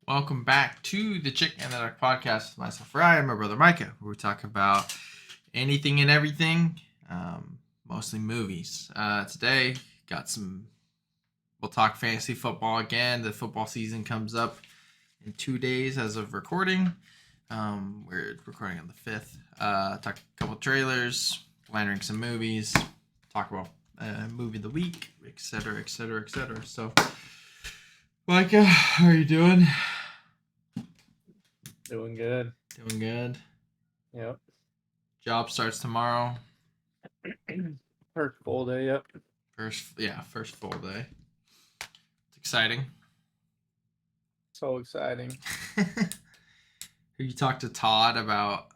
Welcome back to the Chick and the Duck podcast with myself, Ryan, and my brother Micah, where we talk about anything and everything, mostly movies. Today, we'll talk fantasy football again. The football season comes up in 2 days as of recording. We're recording on the 5th. Talk a couple trailers, line some movies, talk about movie of the week, etc., etc., etc. So, Micah, how are you doing? Doing good. Doing good. Yep. Job starts tomorrow. First full day, yep. First full day. It's exciting. So exciting. You talked to Todd about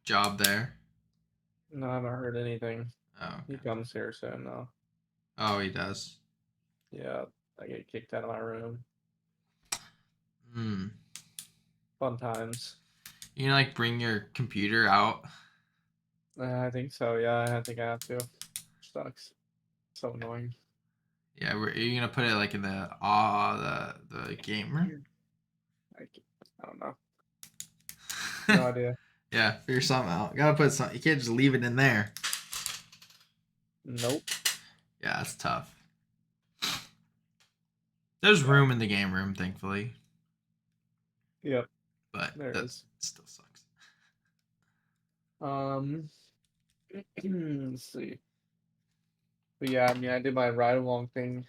job there? No, I haven't heard anything. Oh, okay. He comes here soon, though. Oh, he does? Yeah, I get kicked out of my room. Hmm. Fun times. You can, bring your computer out? I think so, yeah. I think I have to. Sucks. So annoying. Yeah, are you going to put it, in the game room? I don't know. No idea. Yeah, figure something out. Gotta put something. You can't just leave it in there. Nope. Yeah, that's tough. There's room in the game room, thankfully. Yep. But that still sucks. Let's see. But yeah, I did my ride along thing.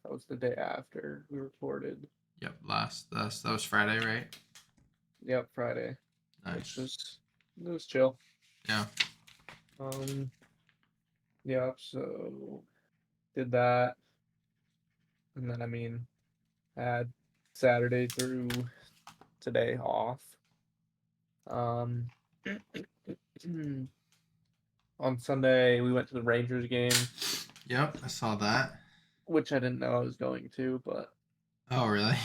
That was the day after we recorded. Yep, that was Friday, right? Yep, Friday. Nice. It was chill. Yeah. Yeah, so did that. And then I had Saturday through today off. On Sunday we went to the Rangers game. Yep, I saw that. Which I didn't know I was going to, but oh, really?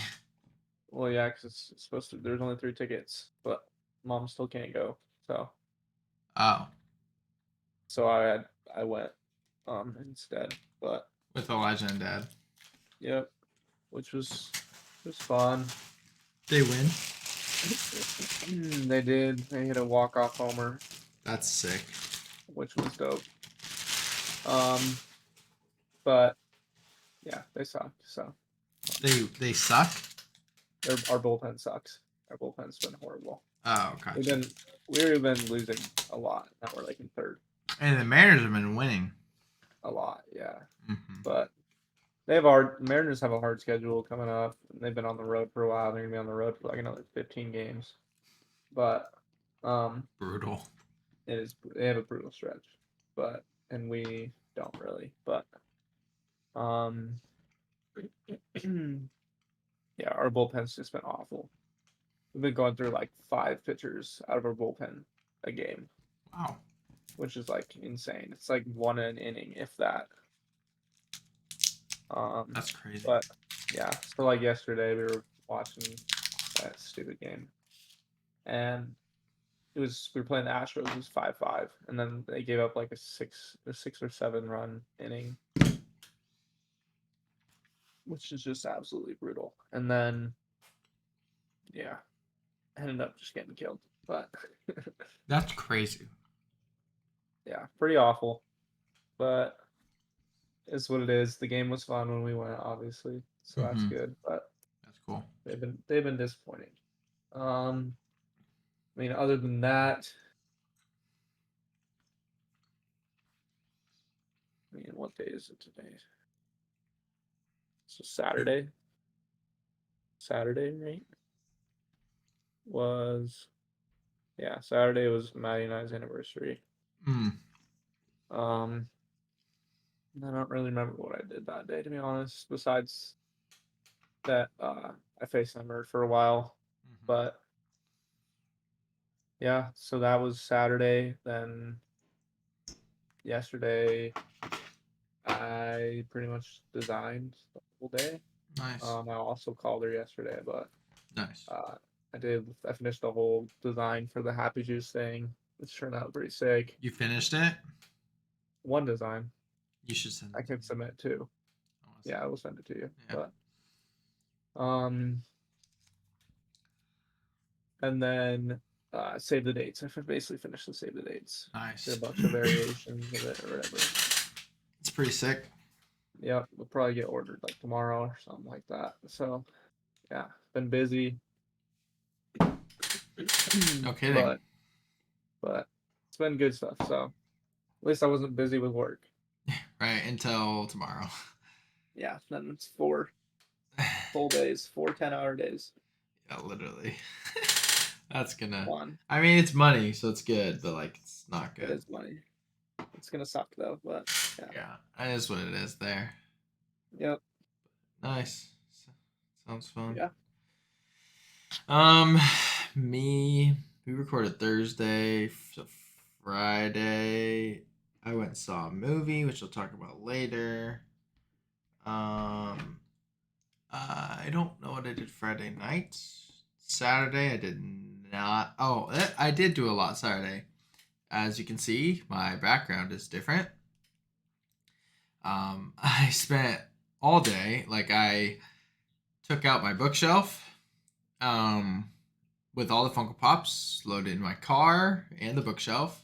Well, yeah, because it's supposed to. There's only 3 tickets, but Mom still can't go. So I went instead. But with Elijah and Dad. Yep, which was fun. They win. They did. They hit a walk-off homer. That's sick. Which was dope. But yeah, they suck. So they suck. Our bullpen sucks. Our bullpen's been horrible. Oh, gotcha. We've been losing a lot. Now we're in third. And the Mariners have been winning a lot, yeah. Mm-hmm. But Mariners have a hard schedule coming up. They've been on the road for a while. They're gonna be on the road for another 15 games. But brutal. It is. They have a brutal stretch, and we don't really. But yeah, our bullpen's just been awful. We've been going through 5 pitchers out of our bullpen a game. Wow. Which is insane. It's 1 an inning, if that. That's crazy. But yeah, so yesterday we were watching that stupid game, and we were playing the Astros. It was 5-5, and then they gave up a 6 or 7 run inning, which is just absolutely brutal. And then yeah, ended up just getting killed. But that's crazy. Yeah, pretty awful. But it's what it is. The game was fun when we went, obviously, so that's good. But that's cool. They've been disappointing. Other than that, what day is it today? So Saturday. Saturday, right? Saturday was Maddie and I's anniversary. I don't really remember what I did that day, to be honest, besides that I FaceTimed her for a while. But yeah, so that was Saturday. Then yesterday I pretty much designed the whole day. Nice. I also called her yesterday, but nice. I finished the whole design for the Happy Juice thing, which turned out pretty sick. You finished it? One design. You should send it. I can submit 2. Yeah, I will send it to you. Yeah. Um, and then save the dates. I basically finished the save the dates. Did a Nice. bunch of variations of it or whatever. It's pretty sick. Yep, will probably get ordered like tomorrow or something like that. So yeah, been busy. No kidding. but it's been good stuff. So at least I wasn't busy with work. Right, until tomorrow. Yeah, then it's 4 full days, 4 10-hour days. Yeah, literally. That's gonna. Fun. I mean, it's money, so it's good, but like, it's not It good. is money. It's gonna suck though, but yeah. Yeah, that is what it is there. Yep. Nice. Sounds fun. Yeah. Um, me, we recorded Thursday, so Friday, I went and saw a movie, which we'll talk about later. I don't know what I did Friday night. Saturday, I did not. Oh, I did do a lot Saturday. As you can see, my background is different. I spent all day, like I took out my bookshelf, with all the Funko Pops, loaded in my car and the bookshelf,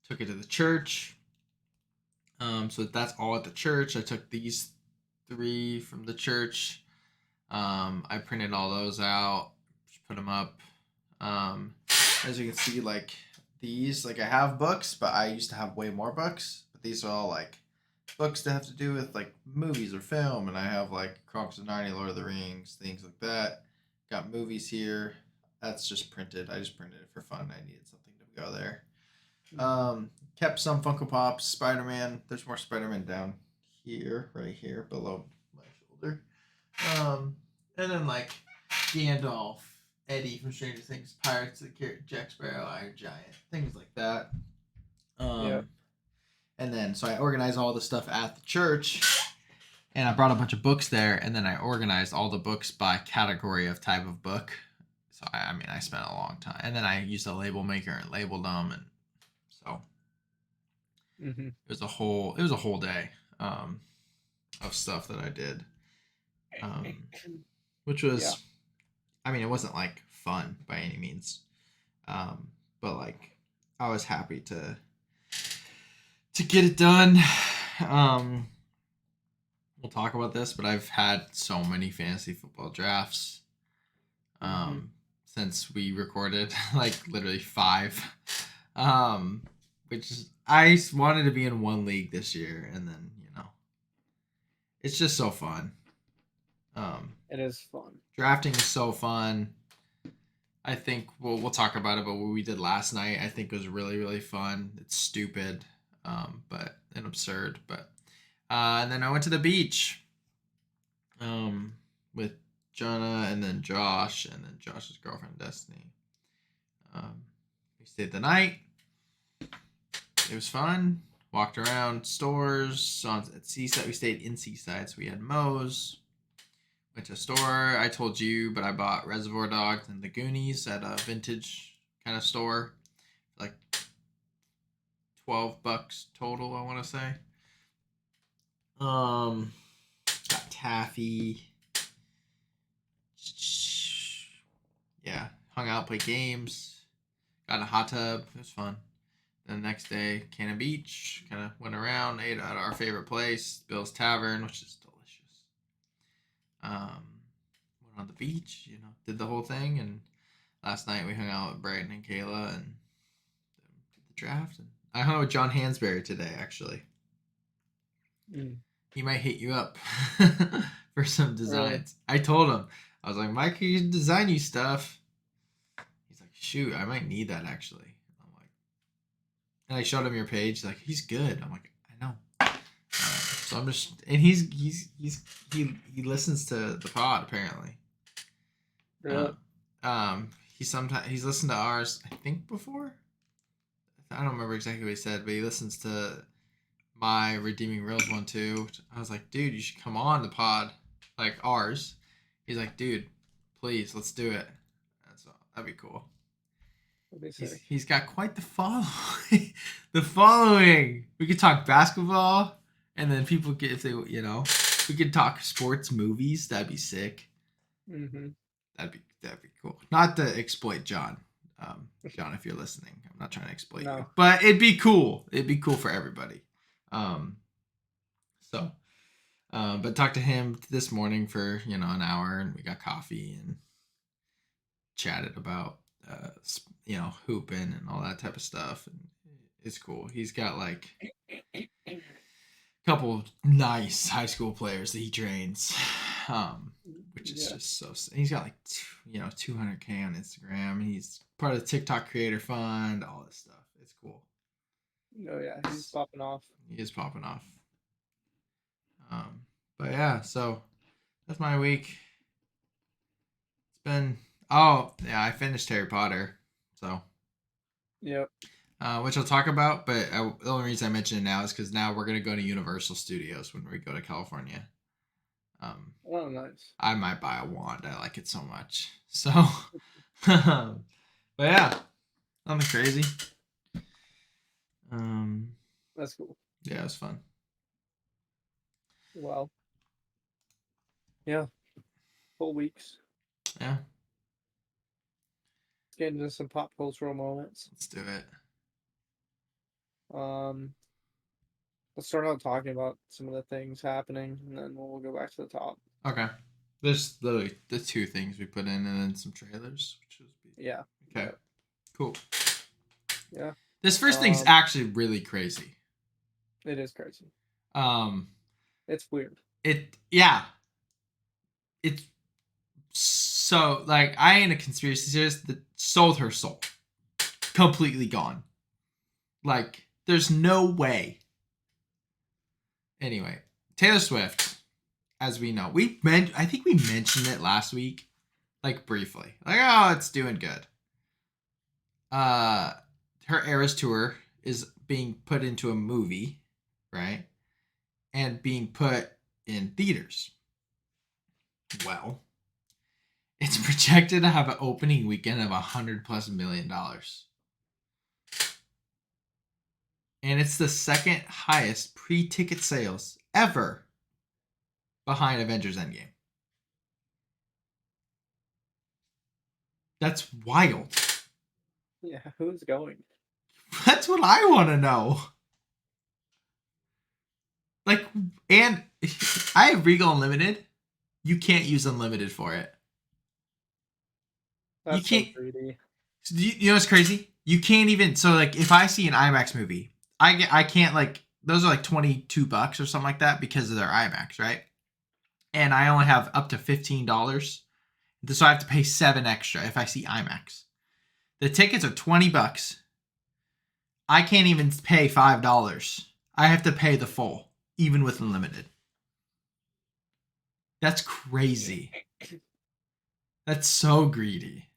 took it to the church. So that's all at the church. I took these 3 from the church. I printed all those out, put them up. As you can see, like these, like I have books, but I used to have way more books. But these are all like books that have to do with like movies or film, and I have like Chronicles of Narnia, Lord of the Rings, things like that. Got movies here. That's just printed. I just printed it for fun. I needed something to go there. Kept some Funko Pops, Spider-Man. There's more Spider-Man down here, right here, below my shoulder. And then like Gandalf, Eddie from Stranger Things, Pirates of the Caribbean, Jack Sparrow, Iron Giant, things like that. Yeah. And then so I organized all the stuff at the church, and I brought a bunch of books there, and then I organized all the books by category of type of book. So I mean, I spent a long time, and then I used a label maker and labeled them, and so Mm-hmm. it was a whole day of stuff that I did, which was, Yeah. I mean, it wasn't like fun by any means, but like I was happy to get it done. We'll talk about this, but I've had so many fantasy football drafts since we recorded, like literally 5. Which is, I wanted to be in one league this year, and then it's just so fun. It is fun. Drafting is so fun. I think we'll talk about it, but what we did last night, I think was really, really fun. It's stupid, but and absurd. But and then I went to the beach, with Jonah and then Josh and then Josh's girlfriend Destiny. We stayed the night. It was fun. Walked around stores at Seaside. We stayed in Seaside, so we had Moe's. Went to a store. I told you, but I bought Reservoir Dogs and the Goonies at a vintage kind of store. Like $12 total, I want to say. Got taffy. Yeah, hung out, played games. Got in a hot tub. It was fun. Then the next day, Cannon Beach. Kind of went around, ate at our favorite place, Bill's Tavern, which is delicious. Went on the beach, did the whole thing, and last night we hung out with Brighton and Kayla and did the draft. And I hung out with John Hansberry today, actually. He might hit you up for some designs. Really? I told him, I was like, Mike, you can design you stuff. He's like, shoot, I might need that actually. I'm like, and I showed him your page. He's like, he's good. I'm like, I know. So I'm just, and he listens to the pod apparently. Really? He's listened to ours, I think, before. I don't remember exactly what he said, but he listens to my Redeeming Reels one too. I was like, dude, you should come on the pod, like ours. He's like, dude, please, let's do it. So that'd be cool. He's got quite the following. The following. We could talk basketball, and then people get, if they, we could talk sports movies. That'd be sick. Mm-hmm. That'd be cool. Not to exploit John. John, if you're listening, I'm not trying to exploit you, No. but it'd be cool. It'd be cool for everybody. Um, so, but talked to him this morning for an hour, and we got coffee and chatted about hooping and all that type of stuff. And it's cool. He's got like a couple nice high school players that he trains, which is Yeah. just so. He's got like 200K on Instagram, and he's part of the TikTok Creator Fund. All this stuff. It's cool. Oh yeah, he's popping off. He is popping off. But yeah, so that's my week. It's been I finished Harry Potter, so Yep. which I'll talk about. But the only reason I mention it now is because now we're gonna go to Universal Studios when we go to California. Oh, nice. I might buy a wand. I like it so much. So, but yeah, nothing crazy. That's cool. Yeah, it was fun. Well, yeah, full weeks. Yeah, Get into some pop cultural moments. let's do it. Um, let's start out talking about some of the things happening, and then we'll go back to the top. Okay. There's literally the two things we put in, and then some trailers, which was Yeah. okay. Yep. Cool. Yeah. This first thing's actually really crazy. It is crazy. It's weird. It's so like I ain't a conspiracy theorist that sold her soul. Completely gone. Like, there's no way. Anyway, Taylor Swift, as we know, I think we mentioned it last week, like briefly. Like, oh, it's doing good. Her Eras tour is being put into a movie, right? And being put in theaters. Well, it's projected to have an opening weekend of $100+ million. And it's the second highest pre-ticket sales ever behind Avengers Endgame. That's wild. Yeah, who's going? That's what I want to know. Like, and I have Regal Unlimited. You can't use Unlimited for it. That's you can't. So greedy. You know what's crazy? You can't even. So like, if I see an IMAX movie, I can't like. Those are like $22 or something like that because of their IMAX, right? And I only have up to $15, so I have to pay $7 extra if I see IMAX. The tickets are $20. I can't even pay $5. I have to pay the full, even with unlimited. That's crazy. That's so greedy.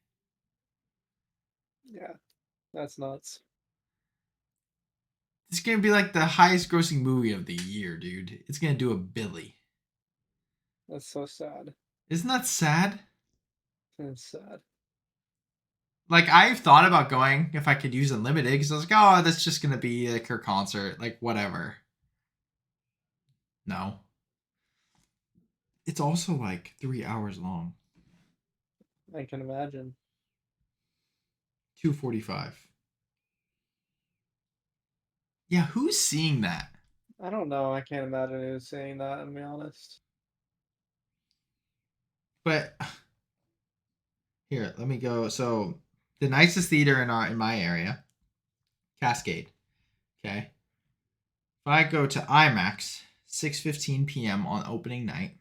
Yeah, that's nuts. It's gonna be like the highest grossing movie of the year, dude. It's gonna do a billy. That's so sad. Isn't that sad? It's sad. Like, I've thought about going if I could use unlimited because I was like, oh, that's just gonna be like her concert, like whatever. No. It's also like 3 hours long. I can imagine. 2:45. Yeah, who's seeing that? I don't know. I can't imagine who's saying that, to be honest. But here, let me go. So the nicest theater in my area, Cascade. Okay. If I go to IMAX, 6:15 p.m. on opening night,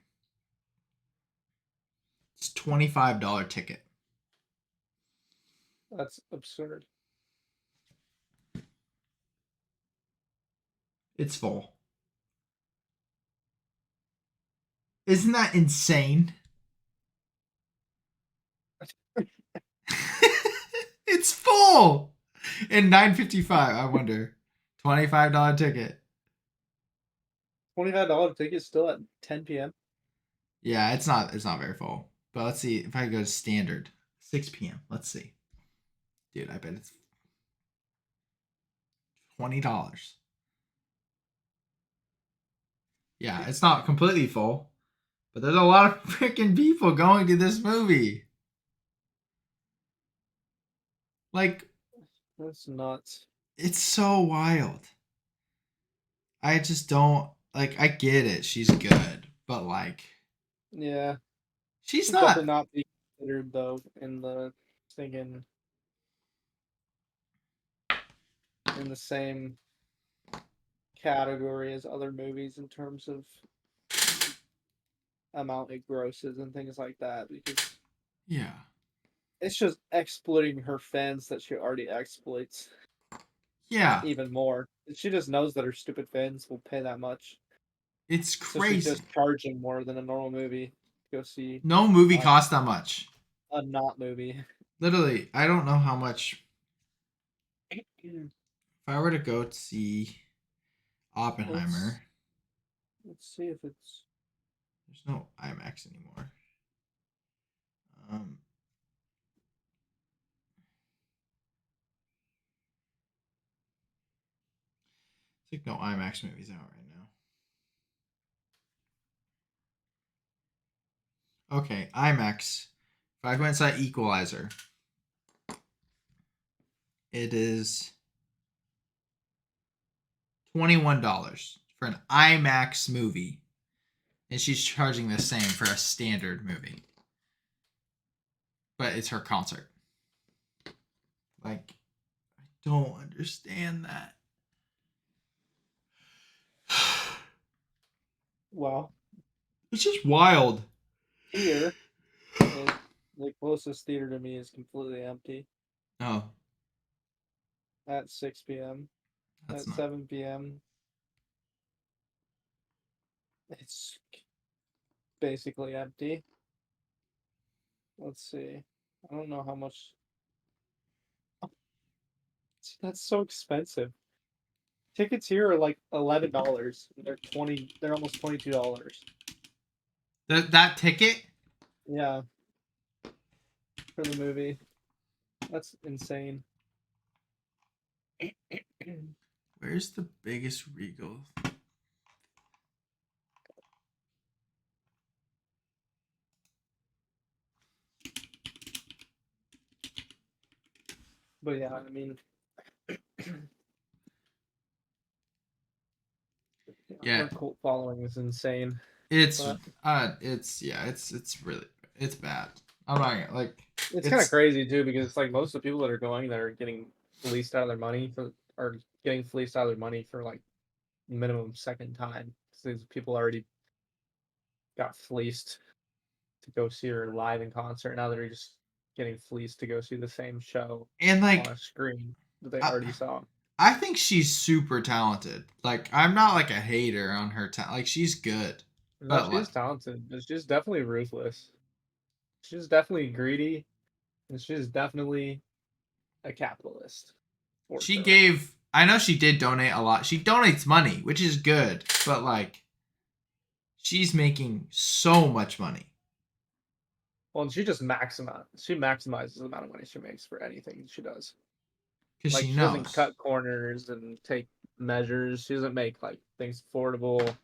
it's $25 ticket. That's absurd. It's full. Isn't that insane? It's full. And $9.55, I wonder. $25 ticket. $25 ticket still at 10 p.m. Yeah, it's not very full. But let's see if I go to standard. 6 p.m. Let's see. Dude, I bet it's $20. Yeah, it's not completely full. But there's a lot of freaking people going to this movie. Like, That's nuts. it's so wild. I just don't like. I get it. She's good, but like, Yeah, she's should definitely not. not be considered though in the thinking in the same category as other movies in terms of amount it grosses and things like that because Yeah, it's just exploiting her fans that she already exploits yeah. even more. She just knows that her stupid fans will pay that much, It's so she's just crazy. charging more than a normal movie to go see No movie uh, costs that much. a not movie. Literally, I don't know how much. If I were to go to see let's Oppenheimer, let's see if it's there's no IMAX anymore. Um, I think no IMAX movies out right now. Okay, IMAX. If I go inside Equalizer, it is $21 for an IMAX movie, and she's charging the same for a standard movie. But it's her concert. Like, I don't understand that. well It's just wild. here is the closest theater to me is completely empty Oh, at 6 p.m. that's At not. 7 p.m. it's basically empty. Let's see. I don't know how much. That's so expensive. Tickets here are like $11. They're 20. They're almost $22. That ticket? Yeah, for the movie. That's insane. Where's the biggest Regal? But yeah, I mean, Yeah, her cult following is insane. it's But it's really it's bad. I'm not gonna, like it's kind of it's crazy too because it's like most of the people that are going that are getting fleeced out of their money for are getting fleeced out of their money for like minimum second time. So these people already got fleeced to go see her live in concert. Now they're just getting fleeced to go see the same show and on like a screen that they I, already saw. I think she's super talented. Like I'm not like a hater on her talent. Like she's good, No, but she like is talented, but she's definitely ruthless. She's definitely greedy, and she's definitely a capitalist for she sure. gave. I know she did donate a lot. She donates money, which is good, but like she's making so much money Well, and she just maximizes the amount of money she makes for anything she does. because Like she she doesn't knows. cut corners and take measures. She doesn't make like things affordable.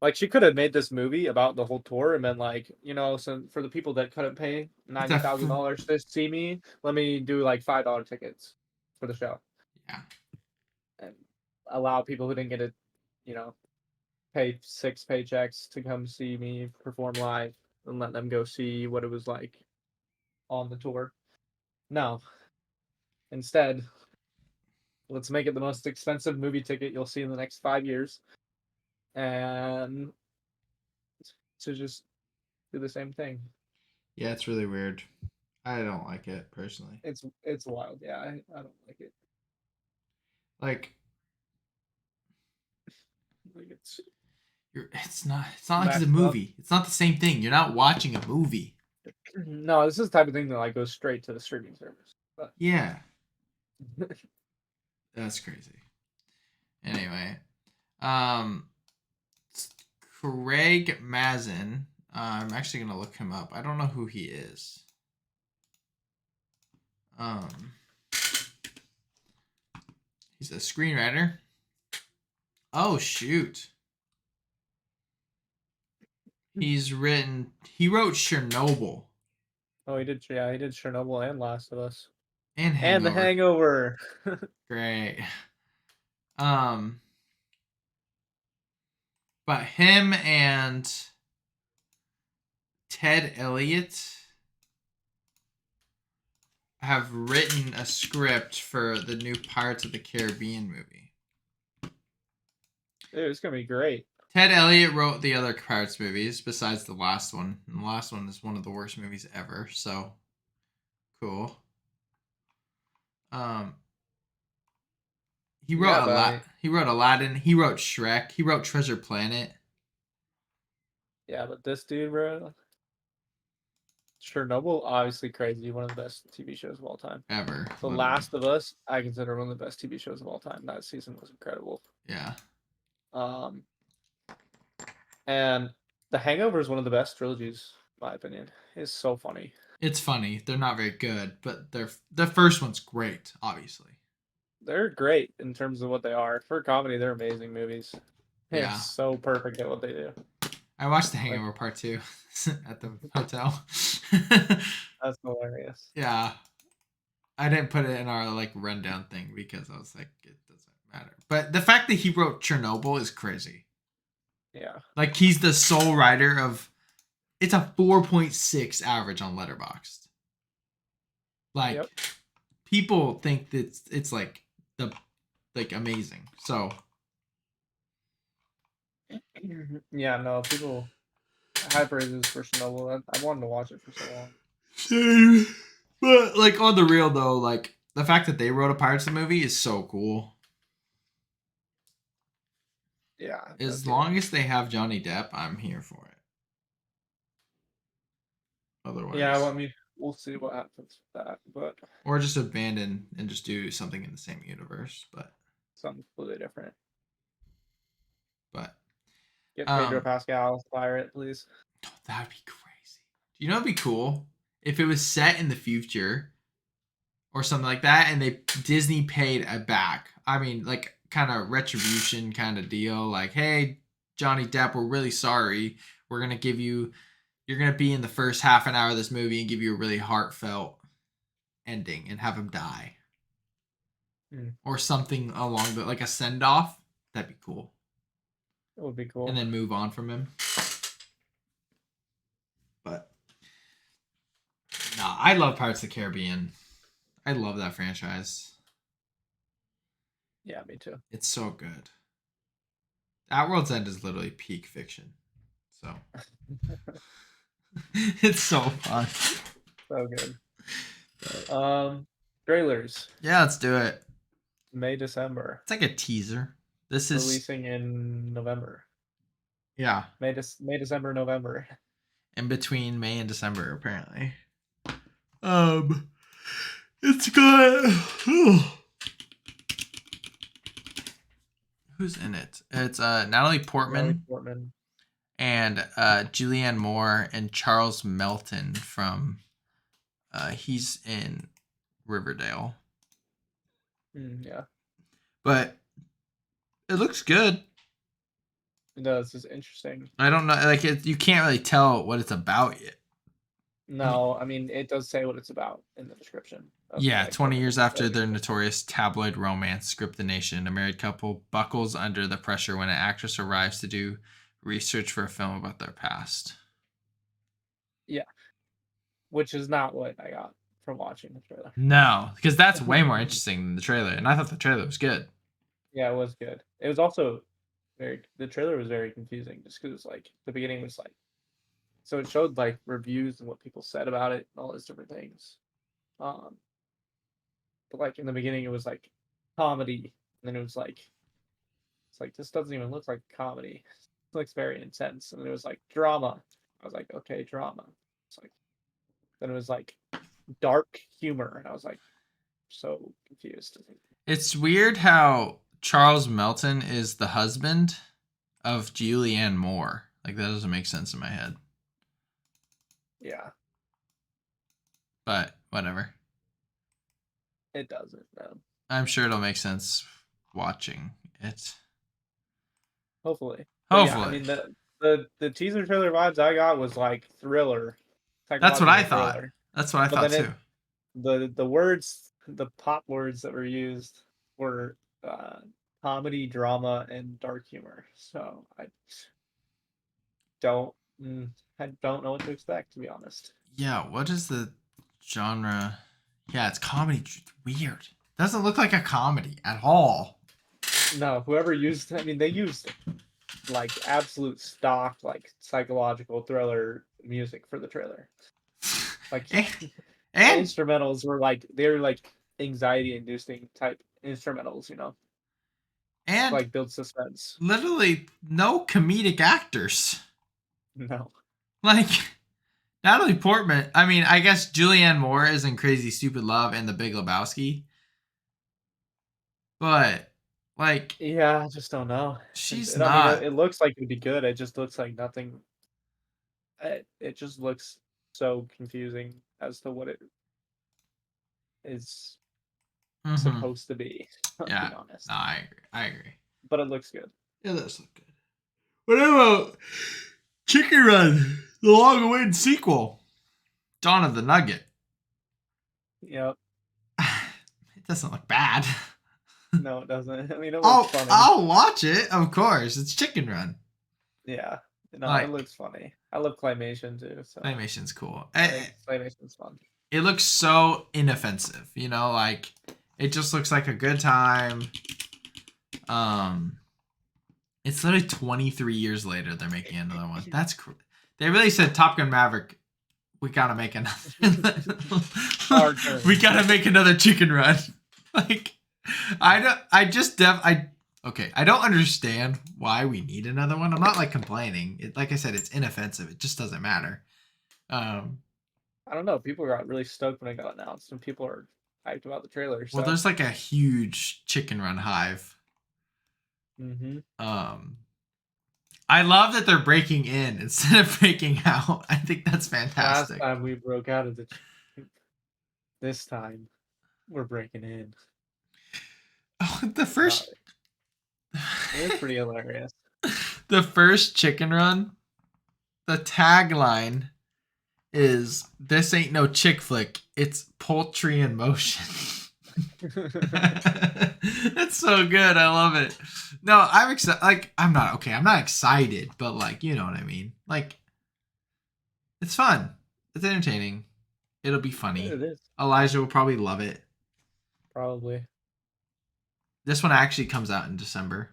Like she could have made this movie about the whole tour and been like, so for the people that couldn't pay It's ninety a thousand dollars to see me, let me do like $5 tickets for the show yeah. and allow people who didn't get it, you know, pay 6 paychecks to come see me perform live and let them go see what it was like on the tour. No, instead, let's make it the most expensive movie ticket you'll see in the next 5 years, and to just do the same thing. Yeah, it's really weird. I don't like it personally. It's wild. Yeah, I don't like it. Like Like it's not like it's a messed up. movie. It's not the same thing. You're not watching a movie. No, this is the type of thing that like goes straight to the streaming service. But Yeah, that's crazy. Anyway, um, Craig Mazin. I'm actually gonna look him up. I don't know who he is. Um, he's a screenwriter. Oh shoot. He wrote Chernobyl Oh, he did. Yeah, he did Chernobyl and Last of Us and and The Hangover. Hangover. Great. Um, but him and Ted Elliott have written a script for the new Pirates of the Caribbean movie. Dude, it's gonna be great. Ted Elliott wrote the other Pirates movies besides the last one. And the last one is one of the worst movies ever, so cool. Um he wrote Yeah, a but I lot. mean, He wrote Aladdin, he wrote Shrek, he wrote Treasure Planet yeah, but this dude, bro, Chernobyl, obviously crazy. One of the best TV shows of all time. ever. The Literally. Last of Us, I consider one of the best TV shows of all time. That season was incredible. Yeah. Um, and The Hangover is one of the best trilogies, in my opinion. It's so funny. It's funny. They're not very good, but the first one's great, obviously. They're great in terms of what they are. For comedy, they're amazing movies. They're Yeah. so perfect at what they do. I watched The Like, Hangover Part 2 at the hotel. that's hilarious. Yeah. I didn't put it in our like rundown thing because I was like, it doesn't matter. But the fact that he wrote Chernobyl is crazy. Yeah. Like he's the sole writer of. It's a 4.6 average on Letterboxd. Like Yep. people think that it's like the like amazing. So Yeah, no, people high praises for Chernobyl. I wanted to watch it for so long. same. But like on the real though, like the fact that they wrote a Pirates movie is so cool. Yeah. As long as they have Johnny Depp, I'm here for it. Otherwise, Yeah, well, I mean, we'll see what happens with that, but or just abandon and just do something in the same universe. something completely different. But Get Pedro Pascal as pirate, please. that would be crazy. Do you know it'd be cool if it was set in the future or something like that, and Disney paid a back. I mean, like kind of retribution kind of deal. Like, hey, Johnny Depp, we're really sorry. We're gonna give you. You're gonna be in the first half an hour of this movie and give you a really heartfelt ending and have him die. Or something along the like a send off. That'd be cool. It would be cool. And then move on from him. But nah, I love Pirates of the Caribbean. I love that franchise. Yeah, me too. It's so good. At World's End is literally peak fiction. So it's so fun. So good. Trailers. Yeah, let's do it. May, December. It's like a teaser. This is Releasing in November. Yeah. May, December, November. In between May and December, apparently. It's good. Who's in it? It's Natalie Portman. And Julianne Moore and Charles Melton from he's in Riverdale. Yeah. But it looks good. It does. It's interesting. I don't know, like you can't really tell what it's about yet. No, I mean it does say what it's about in the description. Yeah, 20 years after their notorious tabloid romance, Script the Nation, a married couple buckles under the pressure when an actress arrives to do research for a film about their past. Yeah. Which is not what I got from watching the trailer. No, because that's way more interesting than the trailer, and I thought the trailer was good. Yeah, it was good. It was also the trailer was very confusing just because like the beginning was like, so it showed like reviews and what people said about it and all those different things. But like in the beginning it was like comedy, and then it was like, it's like this doesn't even look like comedy. It looks very intense, and then it was like drama. I was like, okay, drama. It's like, then it was like dark humor, and I was like so confused. It's weird how Charles Melton is the husband of Julianne Moore. Like that doesn't make sense in my head. Yeah. But whatever. It doesn't, no. I'm sure it'll make sense watching it. Hopefully. Hopefully. Yeah, I mean The teaser trailer vibes I got was like thriller, That's what I psychological thought. thriller. That's what I But thought then too. the words, the pop words that were used were uh, comedy, drama, and dark humor. So don't I don't know what to expect, to be honest. Yeah, what is the genre? Yeah, it's comedy. Weird. Doesn't look like a comedy at all. No, whoever used, I mean, they used like absolute stock, like psychological thriller music for the trailer. Like and, the and instrumentals were like they're like anxiety inducing type instrumentals, to and like build suspense. literally no comedic actors. No. Like Natalie Portman. I mean, I guess Julianne Moore is in Crazy Stupid Love and The Big Lebowski, but like Yeah, I just don't know. she's I mean, not. it looks like it'd be good. It just looks like nothing. It just looks so confusing as to what it is Mm-hmm. supposed to be. To Yeah, be honest, no, I agree. I agree. but it looks good. It does look good. What about Chicken Run, the long-awaited sequel, Dawn of the Nugget? Yep. It doesn't look bad. No, it doesn't. I mean, it looks funny. I'll watch it, of course. It's Chicken Run. Yeah. No, it Like looks funny. I love claymation too, so animation's cool. I think claymation's fun. It looks so inoffensive, like it just looks like a good time. It's literally 23 years later they're making another one. That's they really said Top Gun Maverick. We gotta make another. We gotta make another Chicken Run. Like, okay. I don't understand why we need another one. I'm not like complaining. Like I said, it's inoffensive. It just doesn't matter. I don't know. People got really stoked when it got announced, and people are hyped about the trailer. So. Well, there's like a huge Chicken Run hive. Mm-hmm. I love that they're breaking in instead of breaking out. I think that's fantastic. Last time we broke out of the this time we're breaking in. Oh, the first it's pretty hilarious. The first Chicken Run, the tagline is "This ain't no chick flick, it's poultry in motion." That's so good. I love it. No, I'm excited. Like, I'm not excited, but like, you know what I mean. Like, it's fun. It's entertaining. It'll be funny. It is. Elijah will probably love it. Probably. This one actually comes out in December,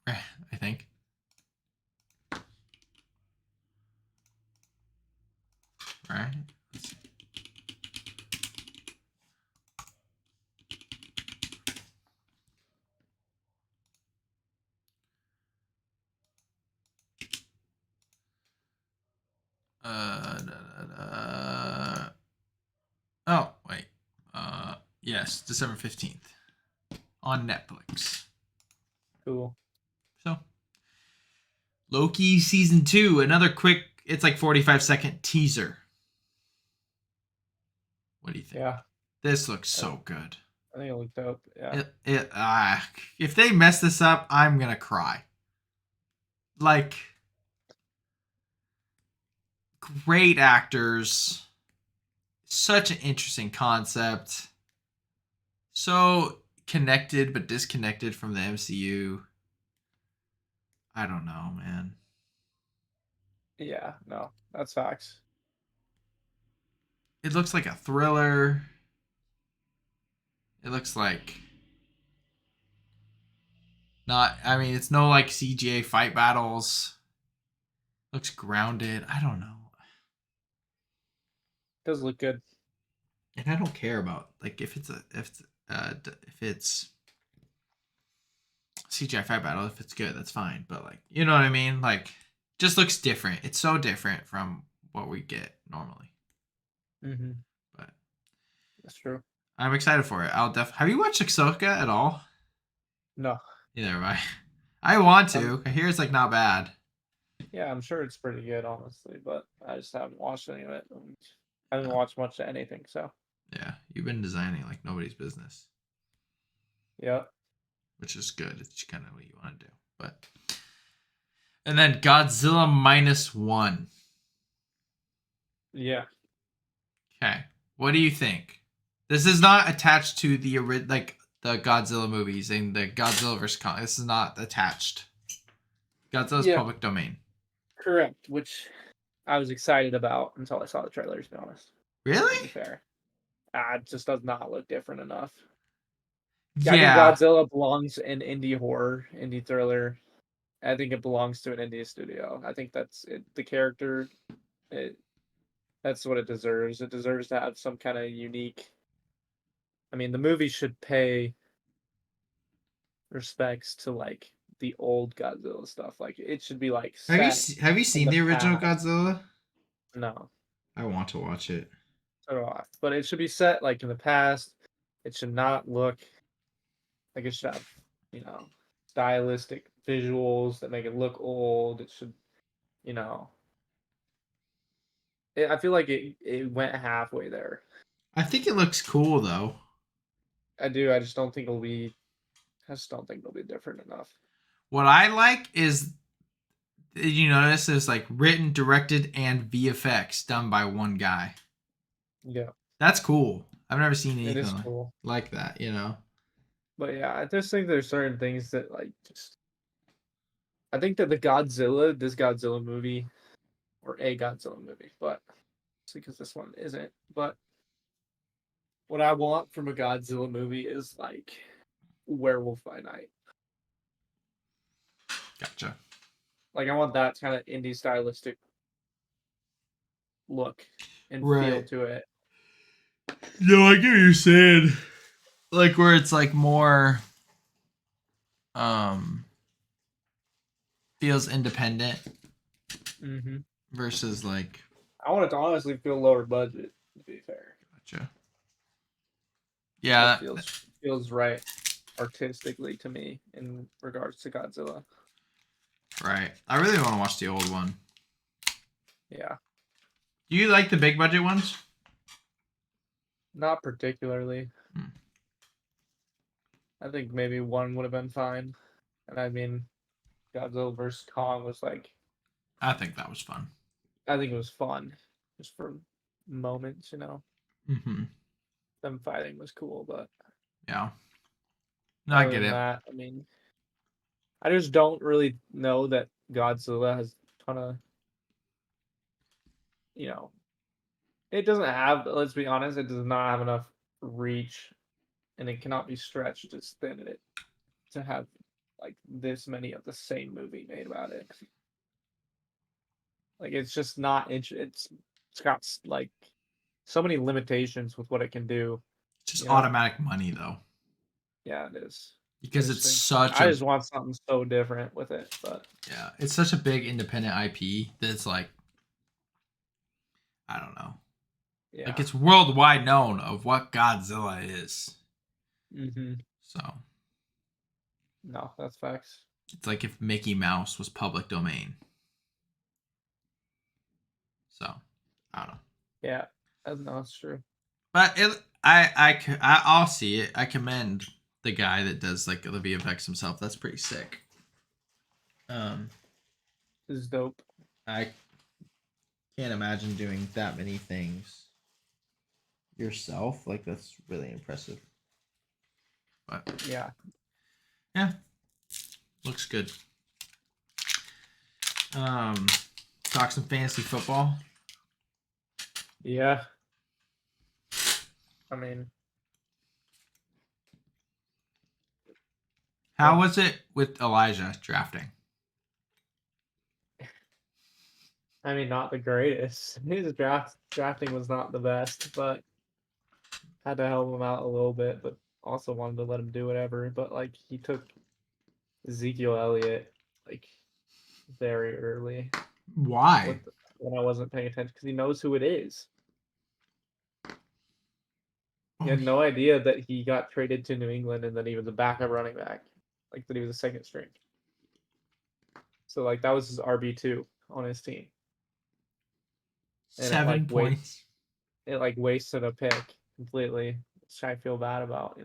I think. Right? Oh, wait. Yes, December 15th on Netflix. Cool. So, Loki season 2, another quick, it's like 45-second teaser. What do you think? Yeah. This looks so good. I think it looked dope. Yeah. If they mess this up, I'm gonna cry. Like, great actors, such an interesting concept, so connected but disconnected from the MCU. I don't know, man. Yeah, no, that's facts. It looks like a thriller. It looks like it's no like CGA fight battles. Looks grounded. I don't know. Does look good. And I don't care about like if it's CGI fight battle. If it's good, that's fine. But like, you know what I mean? Like, just looks different. It's so different from what we get normally. Mm-hmm. But that's true. I'm excited for it. Have you watched Ahsoka at all? No. Neither have I. I want to. I hear it's like not bad. Yeah, I'm sure it's pretty good, honestly, but I just haven't watched any of it. I haven't watched much of anything, so. Yeah, you've been designing like nobody's business. Yeah. Which is good. It's kind of what you want to do. But And then Godzilla -1. Yeah. Okay. What do you think? This is not attached to the the Godzilla movies and the Godzilla vs Kong. This is not attached. Godzilla's Yeah. public domain. Correct. Which I was excited about until I saw the trailer. To be honest, to be Really? fair, it just does not look different enough. I think Yeah. Godzilla belongs in indie horror, indie thriller. I think it belongs to an indie studio. I think that's it. The character, it, that's what it deserves. It deserves to have some kind of unique. I mean, the movie should pay respects to like the old Godzilla stuff. Like it should be like set Have you in seen the the original past. Godzilla? No, I want to watch it. so do I. But it should be set like in the past. It should not look like it should have, you know, stylistic visuals that make it look old. It should, you know, I feel like it went halfway there. I think it looks cool though. I do. I just don't think it'll be. I just don't think it'll be different enough. What I like is, you notice, it's like written, directed, and VFX done by one guy. Yeah, That's cool. I've never seen it is anything cool. like that, you know? But yeah, I just think there's certain things that like just. I think that this Godzilla movie, or a Godzilla movie, but because this one isn't. But what I want from a Godzilla movie is like Werewolf by Night. Gotcha. Like I want that kind of indie stylistic look and feel Right. to it. No, I get what you're saying. Like where it's like more um feels independent Mm-hmm. versus like I want it to honestly feel lower budget. To be fair, gotcha. that Yeah, feels right artistically to me in regards to Godzilla. right. I really want to watch the old one. Yeah, Do you like the big budget ones? not particularly. Hmm. I think maybe one would have been fine. And I mean, Godzilla vs Kong was like, I think that was fun. I think it was fun, just for moments, you know. Mm-hmm. Them fighting was cool, but Yeah. No, I other get than it. that, I mean, I just don't really know that Godzilla has a ton of, you know, it doesn't have. Let's be honest, it does not have enough reach, and it cannot be stretched as thin in it to have like this many of the same movie made about it. Like it's just not. It's got like so many limitations with what it can do. It's just You know. automatic money though. Yeah, it is. I Because just it's think such I a just want something so different with it, but yeah, it's such a big independent IP that it's like I don't know. Like yeah. it's worldwide known of what Godzilla is. Mm-hmm. So No, that's facts. it's like if Mickey Mouse was public domain. So I don't know. Yeah, no, that's true. But I'll see it. I commend the guy that does like the VFX himself. That's pretty sick. This is dope. I can't imagine doing that many things yourself. Like that's really impressive. But Yeah. yeah, looks good. Talk some fantasy football. Yeah. I mean, How was it with Elijah drafting? not the greatest. His drafting was not the best, but had to help him out a little bit, but also wanted to let him do whatever. But like he took Ezekiel Elliott like very early Why? when I wasn't paying attention because he knows who it is. He Oh, had no idea that he got traded to New England and then he was a backup running back, like that he was a second string. So like that was his RB2 on his team, and 7 points. it like wasted a pick completely, which I feel bad about,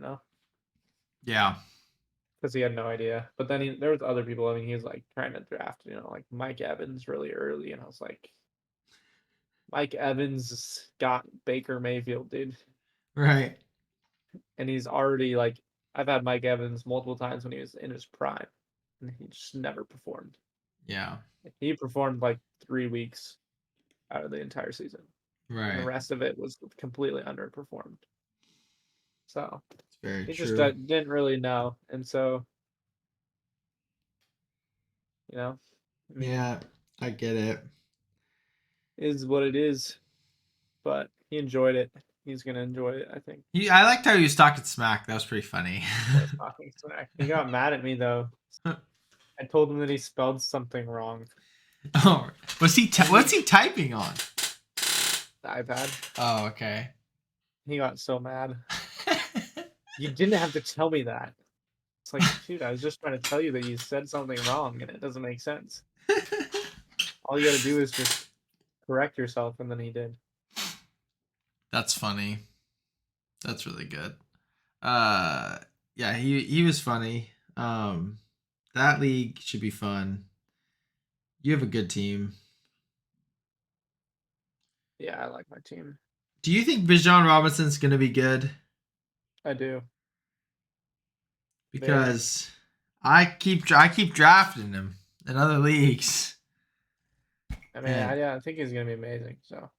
Yeah. because he had no idea. But then there was other people. I mean, he was like trying to draft, like Mike Evans really early, and I was like, Mike Evans got Baker Mayfield, dude, Right. and he's already like, I've had Mike Evans multiple times when he was in his prime, and he just never performed. Yeah. He performed like 3 weeks out of the entire season, and the Right. rest of it was completely underperformed. So It's very he just true. didn't really know, and so I mean, Yeah, I get it. is what it is. But he enjoyed it. He's gonna enjoy it, I think. I liked how he was talking smack. That was pretty funny. Was talking smack. He got mad at me though. I told him that he spelled something wrong. Oh, what's he typing on? The iPad. Oh, okay. He got so mad. You didn't have to tell me that. It's like, dude, I was just trying to tell you that you said something wrong and it doesn't make sense. All you gotta do is just correct yourself, and then he did. That's funny. That's really good. Yeah, he was funny. That league should be fun. You have a good team. Yeah, I like my team. Do you think Bijan Robinson's gonna be good? I do. Very. Because I keep drafting him in other leagues. I mean, And I think he's gonna be amazing. So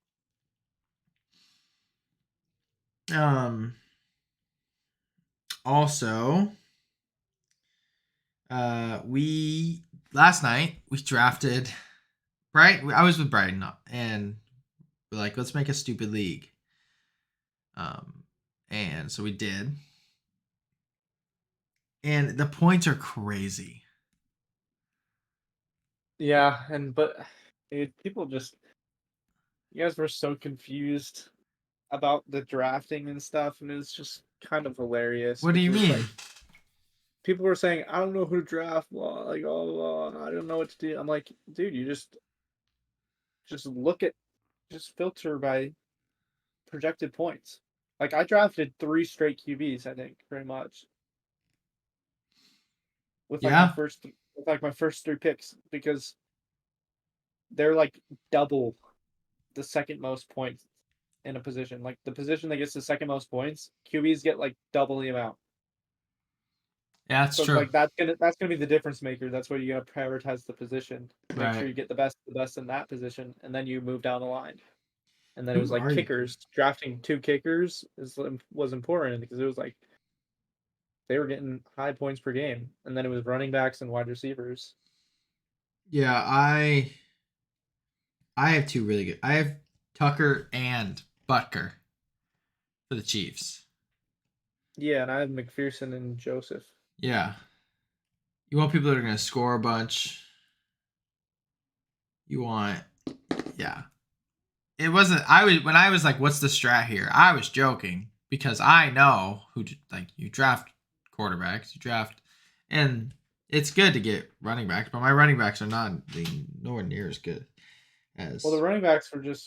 um also we last night we drafted I was with Brighton and we're like, let's make a stupid league. And so we did. And the points are crazy. yeah, but people just, you guys were so confused about the drafting and stuff, and it was just kind of hilarious What do you because mean? like people were saying, I don't know who to draft, blah, like I don't know what to do. I'm like, dude, you just look at, just filter by projected points. Like I drafted 3 straight QBs, I think, pretty much with like Yeah. my first 3 picks because they're like double the second most points in a position. Like the position that gets the second most points, QBs get like double the amount. Yeah, that's So true. like that's gonna be the difference maker. That's why you gotta prioritize the position to make sure Right. you get the best in that position, and then you move down the line. And then it was Who like are you? kickers. Drafting 2 kickers was important because it was like they were getting high points per game, and then it was running backs and wide receivers. Yeah, I have two really good. I have Tucker and Butker for the Chiefs. Yeah, and I have McPherson and Joseph. Yeah. You want people that are going to score a bunch. You want, yeah. It wasn't, when I was like, what's the strat here? I was joking because I know like, you draft quarterbacks, and it's good to get running backs, but my running backs are nowhere near as good as, Well, the running backs were good.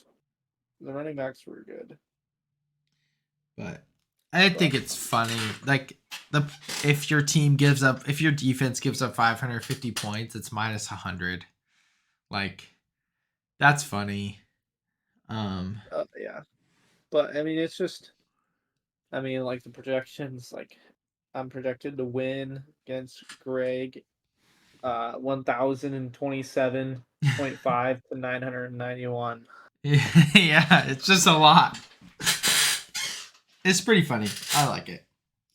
but I think it's funny. Like, if your defense gives up 550 points, it's minus 100. Like, that's funny. Yeah, but I mean, it's just, I mean, like the projections, like I'm projected to win against Greg, 1027.5 to 991. Yeah, it's just a lot. It's pretty funny. I like it.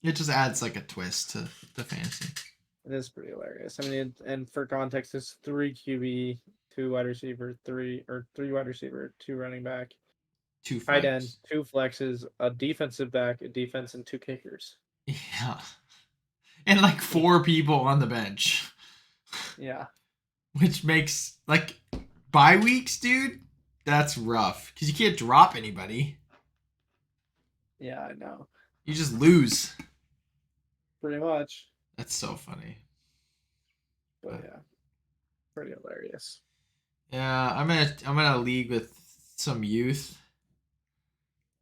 It just adds like a twist to the fantasy. It is pretty hilarious. I mean, and for context, it's 3 QB, 2 wide receiver, 3 wide receiver, 2 running back, Two tight end, flex. 2 flexes, a defensive back, a defense, and 2 kickers. Yeah. And like 4 people on the bench. Yeah. Which makes like bye weeks, dude. That's rough. Because you can't drop anybody. Yeah, I know. You just lose. Pretty much. That's so funny. But yeah. Pretty hilarious. Yeah, I'm in a league with some youth,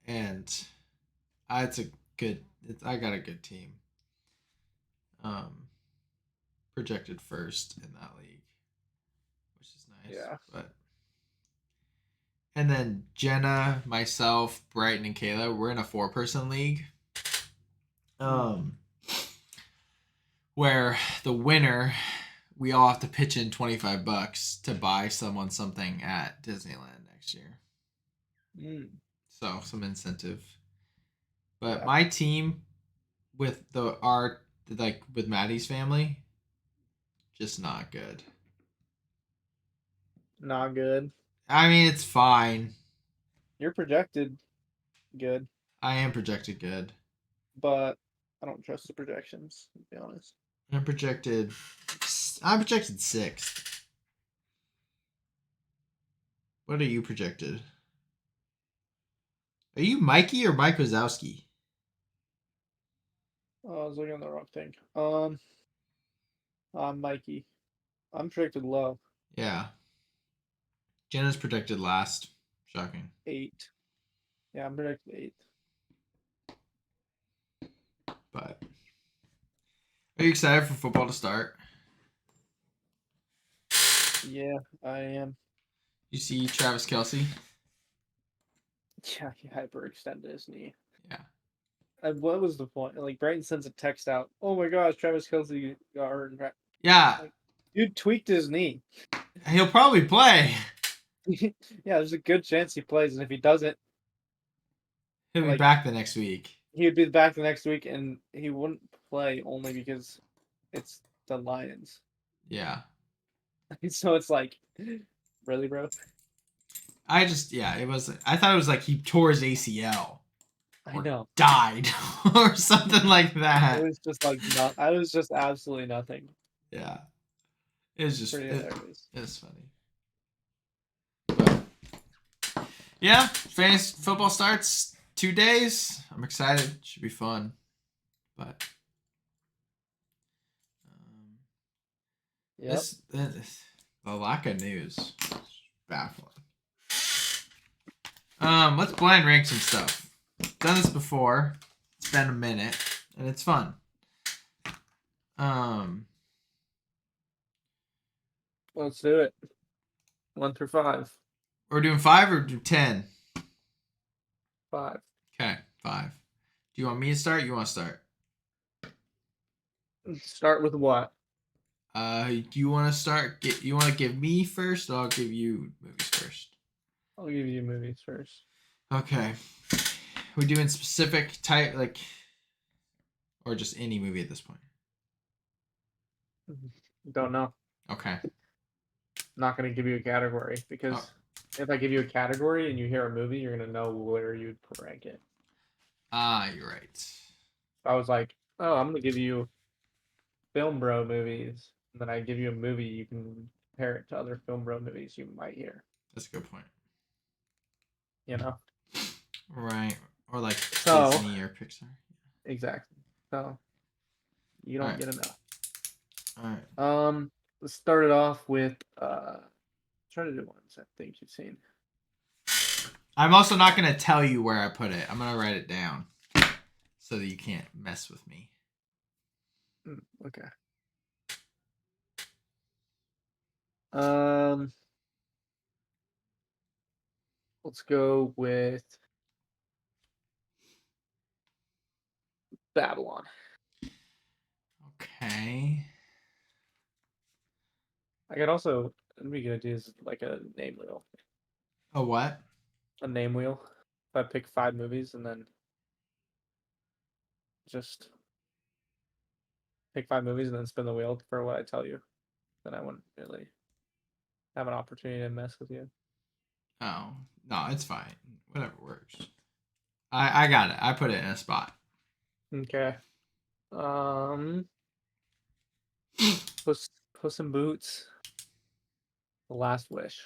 and I got a good team. projected first in that league, which is nice. Yeah. But and then Jenna, myself, Brighton, and Kayla, we're in a 4-person league. Where the winner, we all have to pitch in $25 to buy someone something at Disneyland next year. So some incentive. But my team with with Maddie's family, just not good. Not good. I mean, it's fine. You're projected good, I am projected good. but I don't trust the projections, to be honest. I'm projected 6th. What are you projected? Are you Mikey or Mike Wazowski? Oh, I was looking at the wrong thing. I'm Mikey. I'm projected low. Yeah. Jenna's projected last. Shocking. 8. Yeah, I'm projected 8. But are you excited for football to start? Yeah, I am. You see Travis Kelce? Yeah, he hyperextended his knee. Yeah. What was the point? Like, Brighton sends a text out. Oh my gosh, Travis Kelce got hurt. Yeah. Like, dude tweaked his knee. He'll probably play. Yeah, there's a good chance he plays, and if he doesn't, He'll be back the next week. He would be back the next week, and he wouldn't play only because it's the Lions. Yeah. So it's like, really, bro? I thought it was like he tore his ACL. I know. Died or something like that. It was just like I was just absolutely nothing. Yeah. It was just pretty hilarious. It's funny. But yeah, fantasy football starts 2 days. I'm excited. Should be fun. But this the lack of news is baffling. Let's blind rank some stuff. Done this before. It's been a minute, and it's fun. Let's do it. 1 through 5. We're doing 5 or do 10? 5. Okay, 5. Do you want me to start? You want to start? Start with what? Do you want to start? You want to give me first, or I'll give you movies first? I'll give you movies first. Okay. We doing specific type, like, or just any movie at this point? Don't know. Okay. I'm not going to give you a category because if I give you a category and you hear a movie, you're going to know where you'd rank it. You're right. I was like, oh, I'm going to give you Film Bro movies. And then I give you a movie, you can compare it to other Film Bro movies you might hear. That's a good point. You know? Right. Or like Disney or Pixar. Exactly. So you don't get enough. All right. Let's start it off with try to do ones I think you've seen. I'm also not gonna tell you where I put it. I'm gonna write it down so that you can't mess with me. Okay. Let's go with Babylon. Okay. I could also, it'd be good to do is like a name wheel. A what? A name wheel. If I pick 5 movies and then just pick 5 movies and then spin the wheel for what I tell you, then I wouldn't really have an opportunity to mess with you. Oh, no, it's fine. Whatever works. I got it. I put it in a spot. Okay. Puss in Boots. The Last Wish.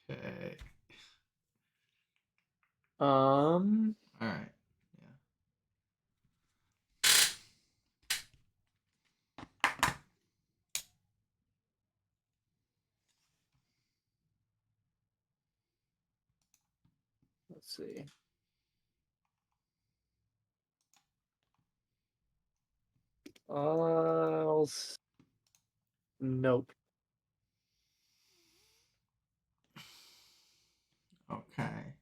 Okay. All right. Let's see. Nope. Okay.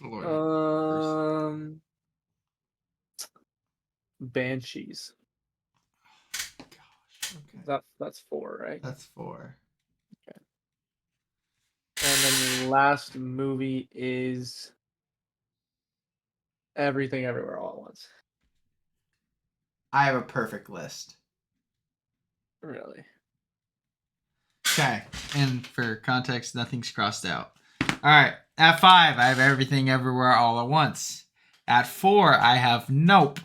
Lord. Banshees. Gosh. Okay. That's 4, right? That's 4. And then the last movie is Everything Everywhere All at Once. I have a perfect list. Really? Okay. And for context, nothing's crossed out. All right. At 5, I have Everything Everywhere All at Once. At 4, I have Nope.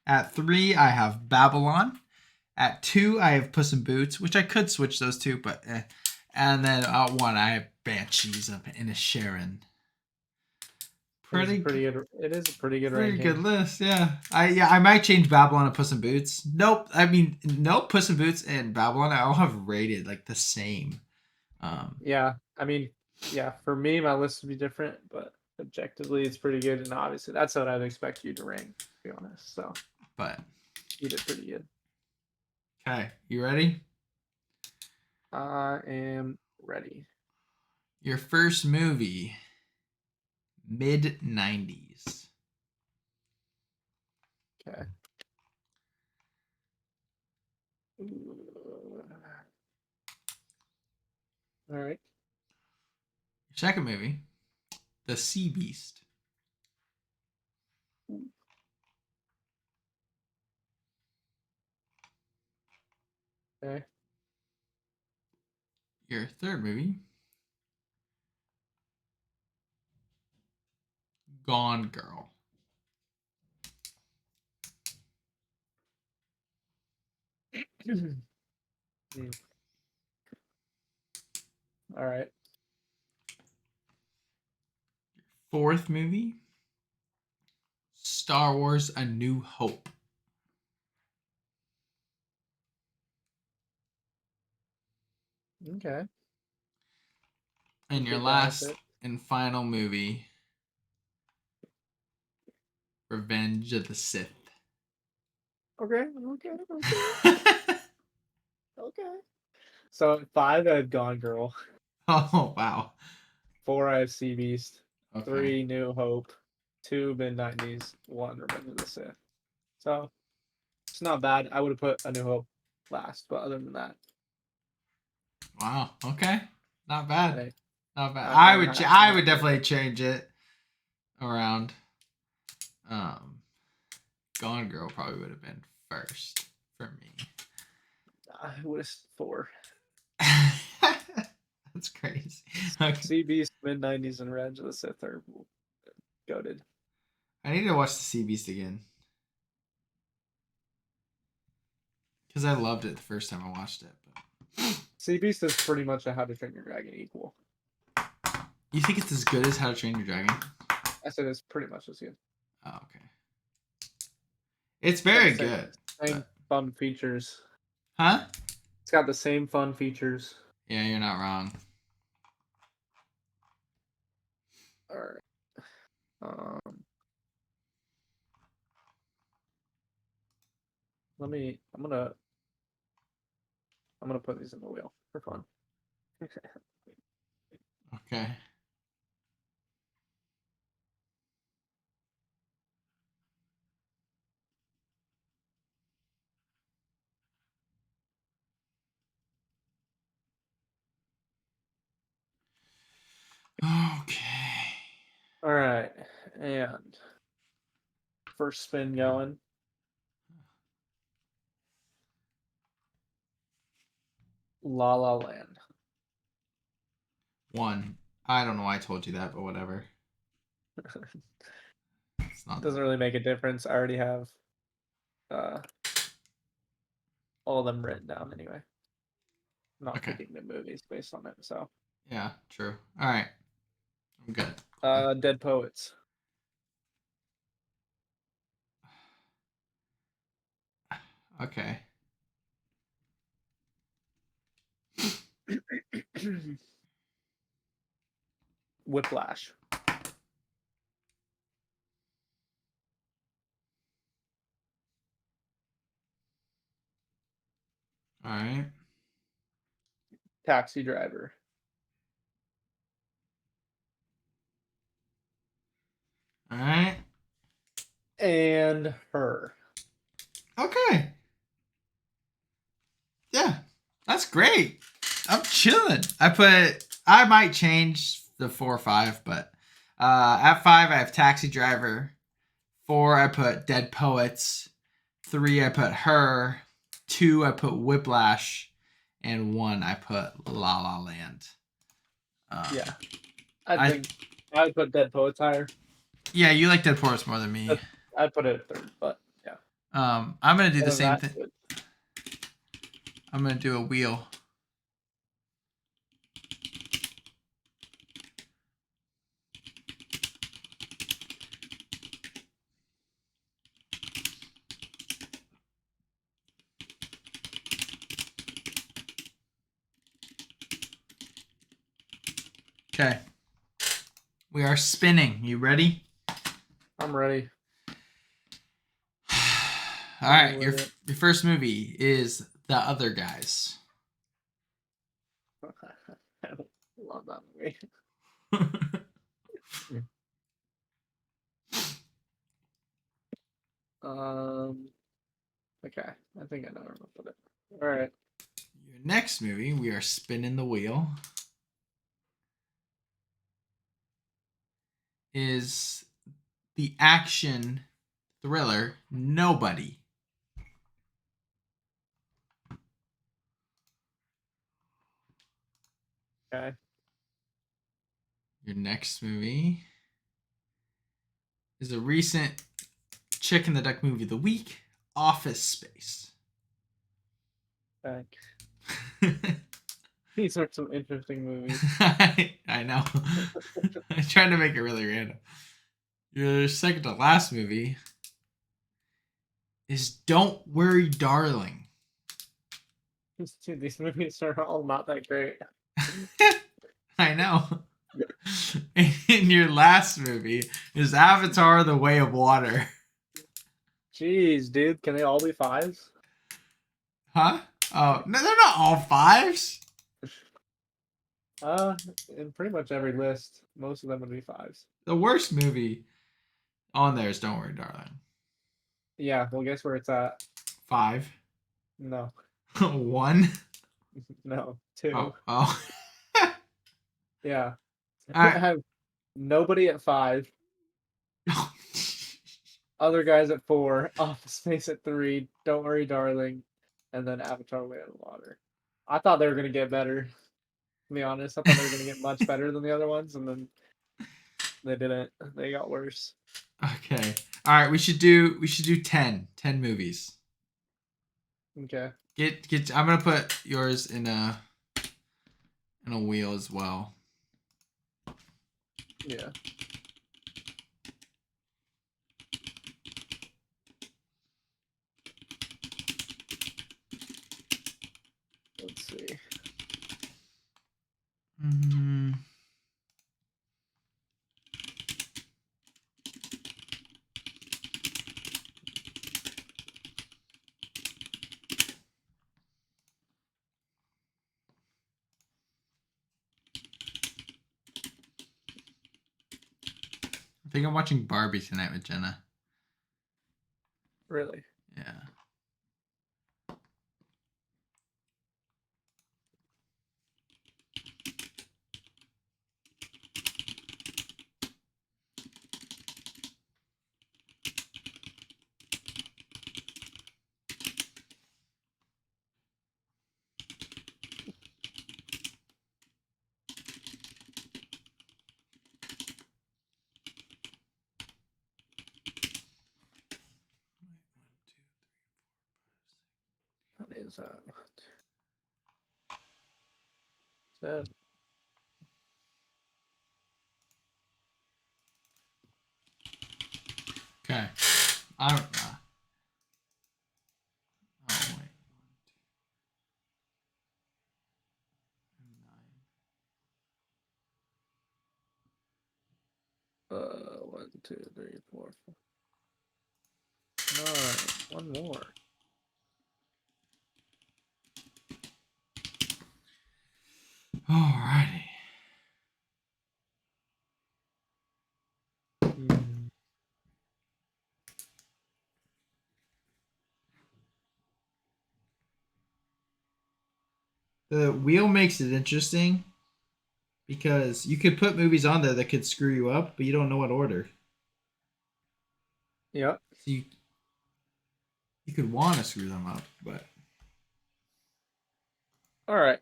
At 3, I have Babylon. At 2, I have Puss in Boots, which I could switch those two, but eh. And then at 1, I have Banshees of Inisherin. It is a pretty good Pretty ranking. good list, yeah. I might change Babylon to Puss in Boots. Nope. I mean, nope. Puss in Boots and Babylon, I all have rated like the same. Yeah, I mean, yeah, for me, my list would be different, but objectively, it's pretty good, and obviously, that's what I'd expect you to rank, to be honest. So, but you did pretty good. okay, you ready? I am ready. Your first movie, mid 90s. Okay. All right. Your second movie, The Sea Beast. Okay. Your third movie, Gone Girl. All right. Fourth movie, Star Wars: A New Hope. Okay. And your Good last benefit. and final movie, Revenge of the Sith. Okay. Okay. So at 5, I had Gone Girl. Oh, wow. 4, I have Sea Beast. Okay. 3, New Hope. 2, mid-90s. 1, Revenge of the Sith. So it's not bad. I would have put A New Hope last, but other than that, Wow. Okay. Not bad. hey, Not bad. I'm I not would definitely change it around. Um, Gone Girl probably would have been first for me. I would have 4. That's crazy. Okay. Sea Beast, mid-90s, and Revenge of the Sith are goated. I need to watch the Sea Beast again because I loved it the first time I watched it. But Sea Beast is pretty much a How to Train Your Dragon equal. you think it's as good as How to Train Your Dragon? I said it's pretty much as good. Oh, okay. It's very good. Same fun features. Huh? It's got the same fun features. Yeah, you're not wrong. All right. I'm gonna put these in the wheel for fun. Okay. Okay. All right, and first spin going. La La Land. 1. I don't know why I told you that, but whatever. It's not Doesn't really make a difference. I already have uh, all of them written down anyway. I'm not okay. picking the movies based on it. So, Yeah, true. All right. I'm good. Dead Poets. Okay. Whiplash. All right. Taxi Driver, All right. and Her. Okay. Yeah, that's great. I'm chilling. I might change the 4 or 5, but at 5 I have Taxi Driver. 4 I put Dead Poets. 3 I put Her. 2 I put Whiplash, and 1 I put La La Land. Yeah, I I think I'd put Dead Poets higher. Yeah, you like Dead Poets more than me. I'd put it at 3rd, but yeah. I'm gonna do the Other than same that, thing. good. I'm gonna do a wheel. Okay. We are spinning. You ready? I'm ready. All right. Your With it. your first movie is The Other Guys. I love that movie. Okay. I think I know where I'm gonna put it. All right. Your next movie, we are spinning the wheel, is the action thriller Nobody. Okay. Your next movie is a recent Chick and the Duck movie of the week, Office Space. Okay. These are some interesting movies. I know. I'm trying to make it really random. Your second to last movie is Don't Worry, Darling. Dude, these movies are all not that great. I know. And your last movie is Avatar: The Way of Water. Jeez, dude, can they all be 5s? Huh? Oh, no, they're not all 5s. In pretty much every list, most of them would be 5s. The worst movie on there is Don't Worry, Darling. Yeah, well, guess where it's at? 5. No, 1. no, 2. Oh. Yeah, All I right. have Nobody at 5, Other Guys at 4, Office Space at 3, Don't Worry, Darling, and then Avatar: Way of Water. I thought they were gonna get better. To be honest, I thought they were gonna get much better than the other ones, and then they didn't. They got worse. Okay. All right. We should do 10 movies. Okay. Get. I'm gonna put yours in a wheel as well. Yeah. Let's see. Mm, I think I'm watching Barbie tonight with Jenna. Really? Yeah. What is that? Okay. I don't. Oh wait. 1, 2, 3, 4, 5, 9. One more. Alrighty. Hmm. The wheel makes it interesting because you could put movies on there that could screw you up, but you don't know what order. Yep. So you could want to screw them up, but All right.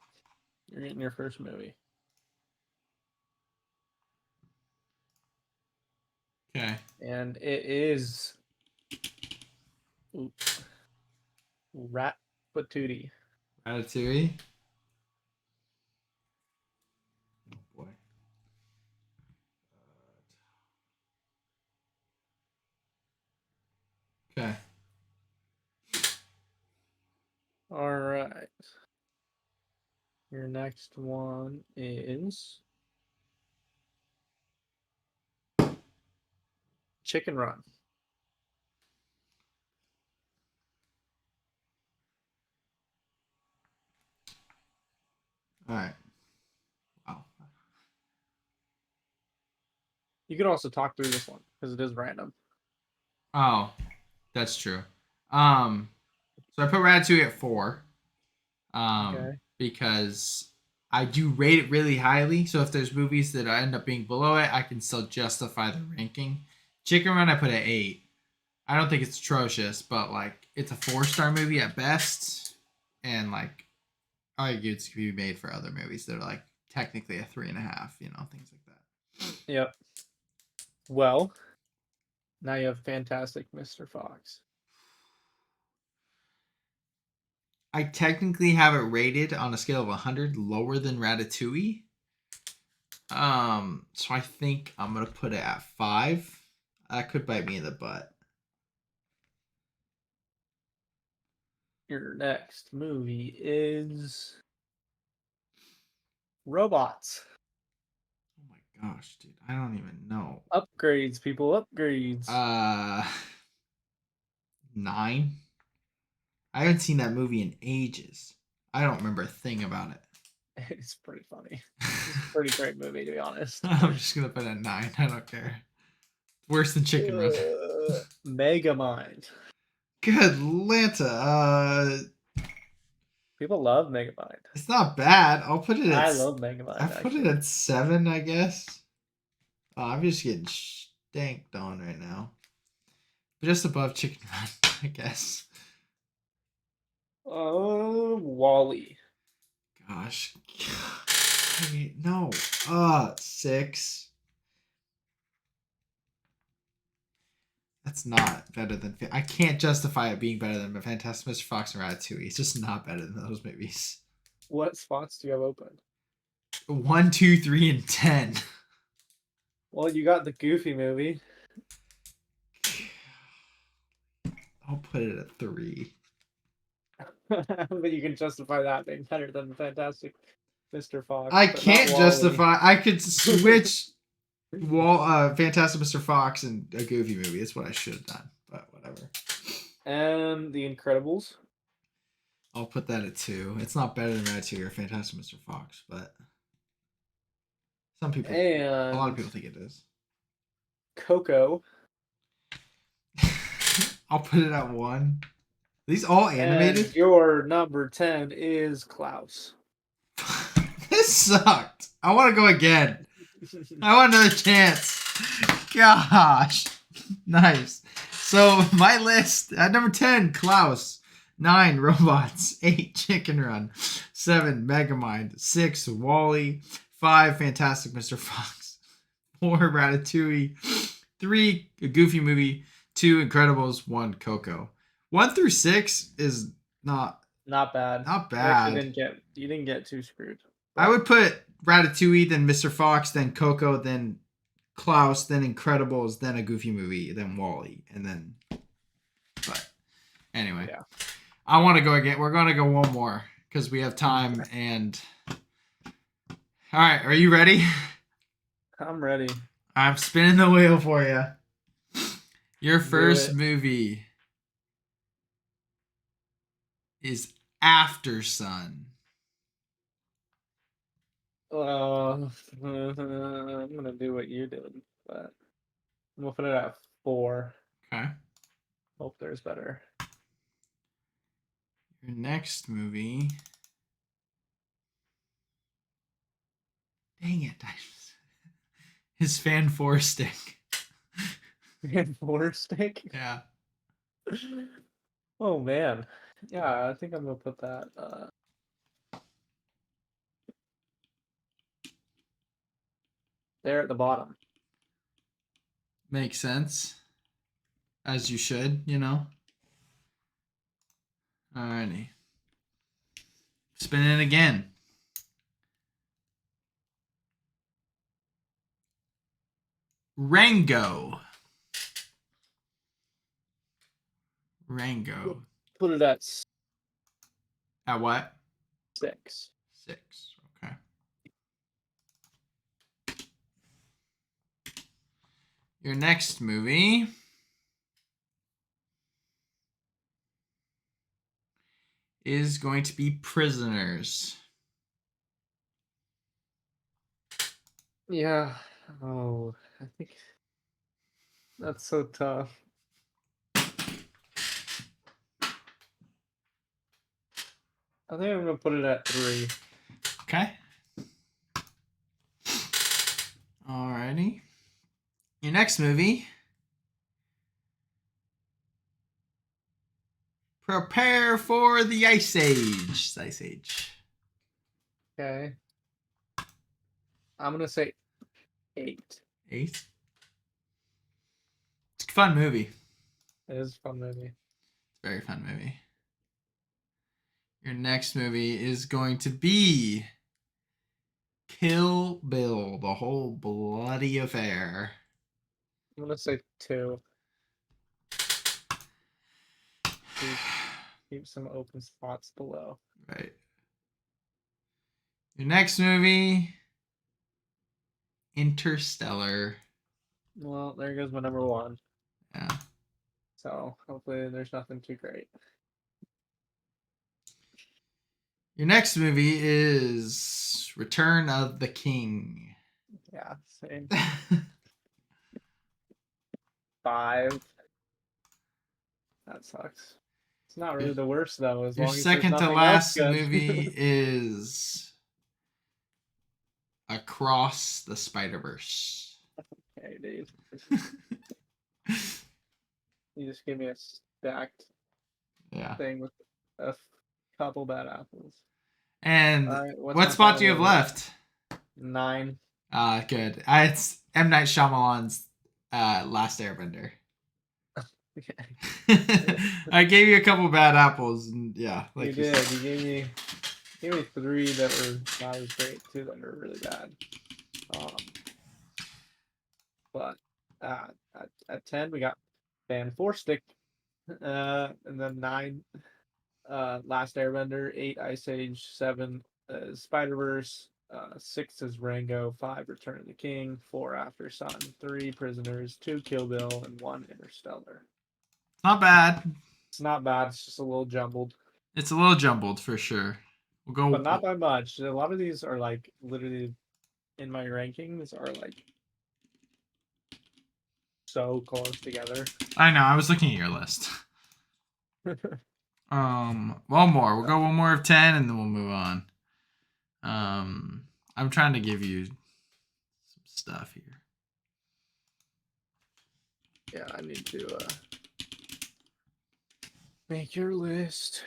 You're getting your first movie. okay. And it is Rat Patootie. Ratatouille. Oh boy. Okay. All right. Your next one is Chicken Run. All right. Wow. You could also talk through this one because it is random. Oh, that's true. Um, so I put Ratatouille at 4. Okay. Because I do rate it really highly. So if there's movies that I end up being below it, I can still justify the ranking. Chicken Run I put at 8. I don't think it's atrocious, but like it's a 4-star movie at best, and like I argue it's could be made for other movies that are like technically a 3.5. Things like that. Yep. Well, now you have Fantastic Mr. Fox. I technically have it rated on a scale of 100 lower than Ratatouille. So I think I'm gonna put it at 5. That could bite me in the butt. Your next movie is Robots. Oh my gosh, dude. I don't even know. Upgrades, people, upgrades. 9. I haven't seen that movie in ages. I don't remember a thing about it. It's pretty funny. It's a pretty great movie, to be honest. I'm just gonna put it at 9. I don't care. Worse than Chicken Run. Megamind. Good Lanta. People love Megamind. It's not bad. I'll put it at. I love Megamind. I put it Actually, at 7, I guess. Oh, I'm just getting stanked on right now. Just above Chicken Run, I guess. Wally. Gosh. No. 6. That's not better than. I can't justify it being better than Fantastic Mr. Fox and Ratatouille. It's just not better than those movies. What spots do you have open? 1, 2, 3, and 10. Well, you got the Goofy movie. I'll put it at 3. But you can justify that being better than Fantastic Mr. Fox. I but not can't Wall-E. justify. I could switch Fantastic Mr. Fox and a Goofy movie. It's what I should have done, but whatever. And The Incredibles. I'll put that at 2. It's not better than Ratatouille or Fantastic Mr. Fox, but some people, a lot of And people think it is. Coco. I'll put it at 1. These all animated? And your number 10 is Klaus. This sucked. I want to go again. I want another chance. Gosh. Nice. So my list at number 10, Klaus. 9, Robots. 8, Chicken Run. 7, Megamind. 6, Wall-E. 5, Fantastic Mr. Fox. 4, Ratatouille. 3, A Goofy Movie. 2, Incredibles. 1, Coco. 1 through 6 is not bad. Not You actually bad. you didn't get too screwed. I would put Ratatouille, then Mr. Fox, then Coco, then Klaus, then Incredibles, then A Goofy Movie, then Wall-E, and then. But anyway, Yeah. I want to go again. We're going to go one more because we have time. And all right, are you ready? I'm ready. I'm spinning the wheel for you. Your first it. movie is After Sun. I'm gonna do what you did, but I'm gonna put it at 4. Okay. Hope there's better. Your next movie. Dang it. His Fan 4 stick. And 4 stick. Yeah. Oh man, yeah, I think I'm gonna put that. There at the bottom. Makes sense. As you should, you know. Alrighty. Spin it again. Rango. Rango. Put it at At what? 6. 6. Okay. Your next movie is going to be Prisoners. Yeah. Oh, I think that's so tough. I think I'm gonna put it at 3. Okay. Alrighty. Your next movie. Prepare for the Ice Age. Ice Age. Okay. I'm gonna say 8. 8. It's a fun movie. It is a fun movie. Very fun movie. Your next movie is going to be Kill Bill, the whole bloody affair. I'm gonna say 2. Keep some open spots below. Right. Your next movie, Interstellar. Well, there goes my number 1. Yeah. So hopefully there's nothing too great. Your next movie is Return of the King. Yeah, same. 5. That sucks. It's not really the worst though, as Your long as there's second to nothing else last good. movie is Across the Spider-Verse. Okay, dude. You just gave me a stacked Yeah. thing with a couple bad apples. And All right, what's what my spot do you final have movie? left? 9. Good. It's M. Night Shyamalan's Last Airbender. Okay. I gave you a couple bad apples, and yeah, You like did. said. You gave me 3 that were not as great, 2 that were really bad. But at 10 we got Fan 4 Stick, and then 9 Last Airbender, 8 Ice Age, 7 Spider Verse, 6 is Rango, 5 Return of the King, 4 After Sun, 3 Prisoners, 2 Kill Bill, and 1 Interstellar. Not bad. It's not bad. It's just a little jumbled, It's a little jumbled for sure. We'll go. but not by much. A lot of these are like literally in my rankings are like so close together. I know. I was looking at your list. One more. We'll go one more of 10, and then we'll move on. I'm trying to give you some stuff here. Yeah, I need to make your list.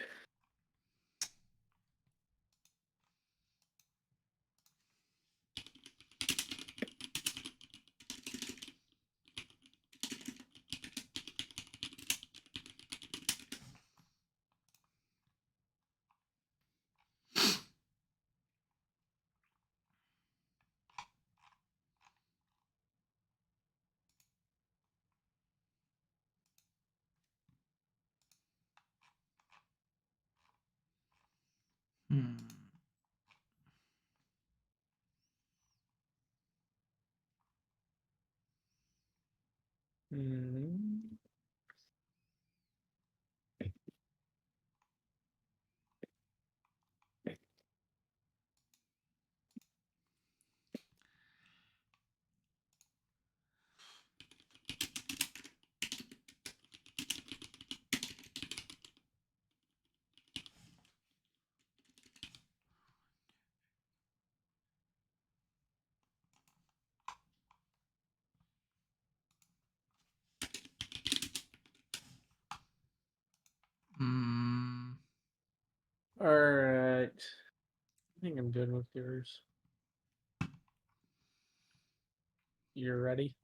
Hmm. Hmm. I think I'm good with yours. You're ready?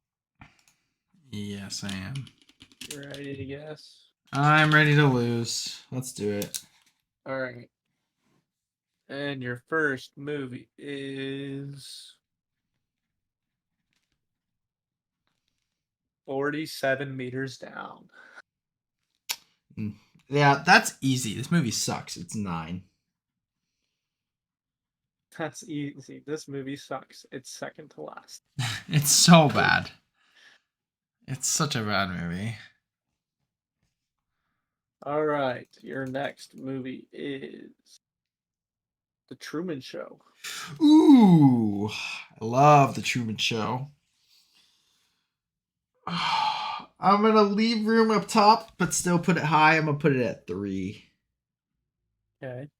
Yes, I am. You're ready to guess? I'm ready to lose. Let's do it. All right. And your first movie is 47 Meters Down. Yeah, that's easy. This movie sucks. It's 9. That's easy. This movie sucks. It's second to last. It's so bad. It's such a bad movie. All right. Your next movie is The Truman Show. Ooh, I love The Truman Show. I'm gonna leave room up top, but still put it high. I'm gonna put it at 3. Okay.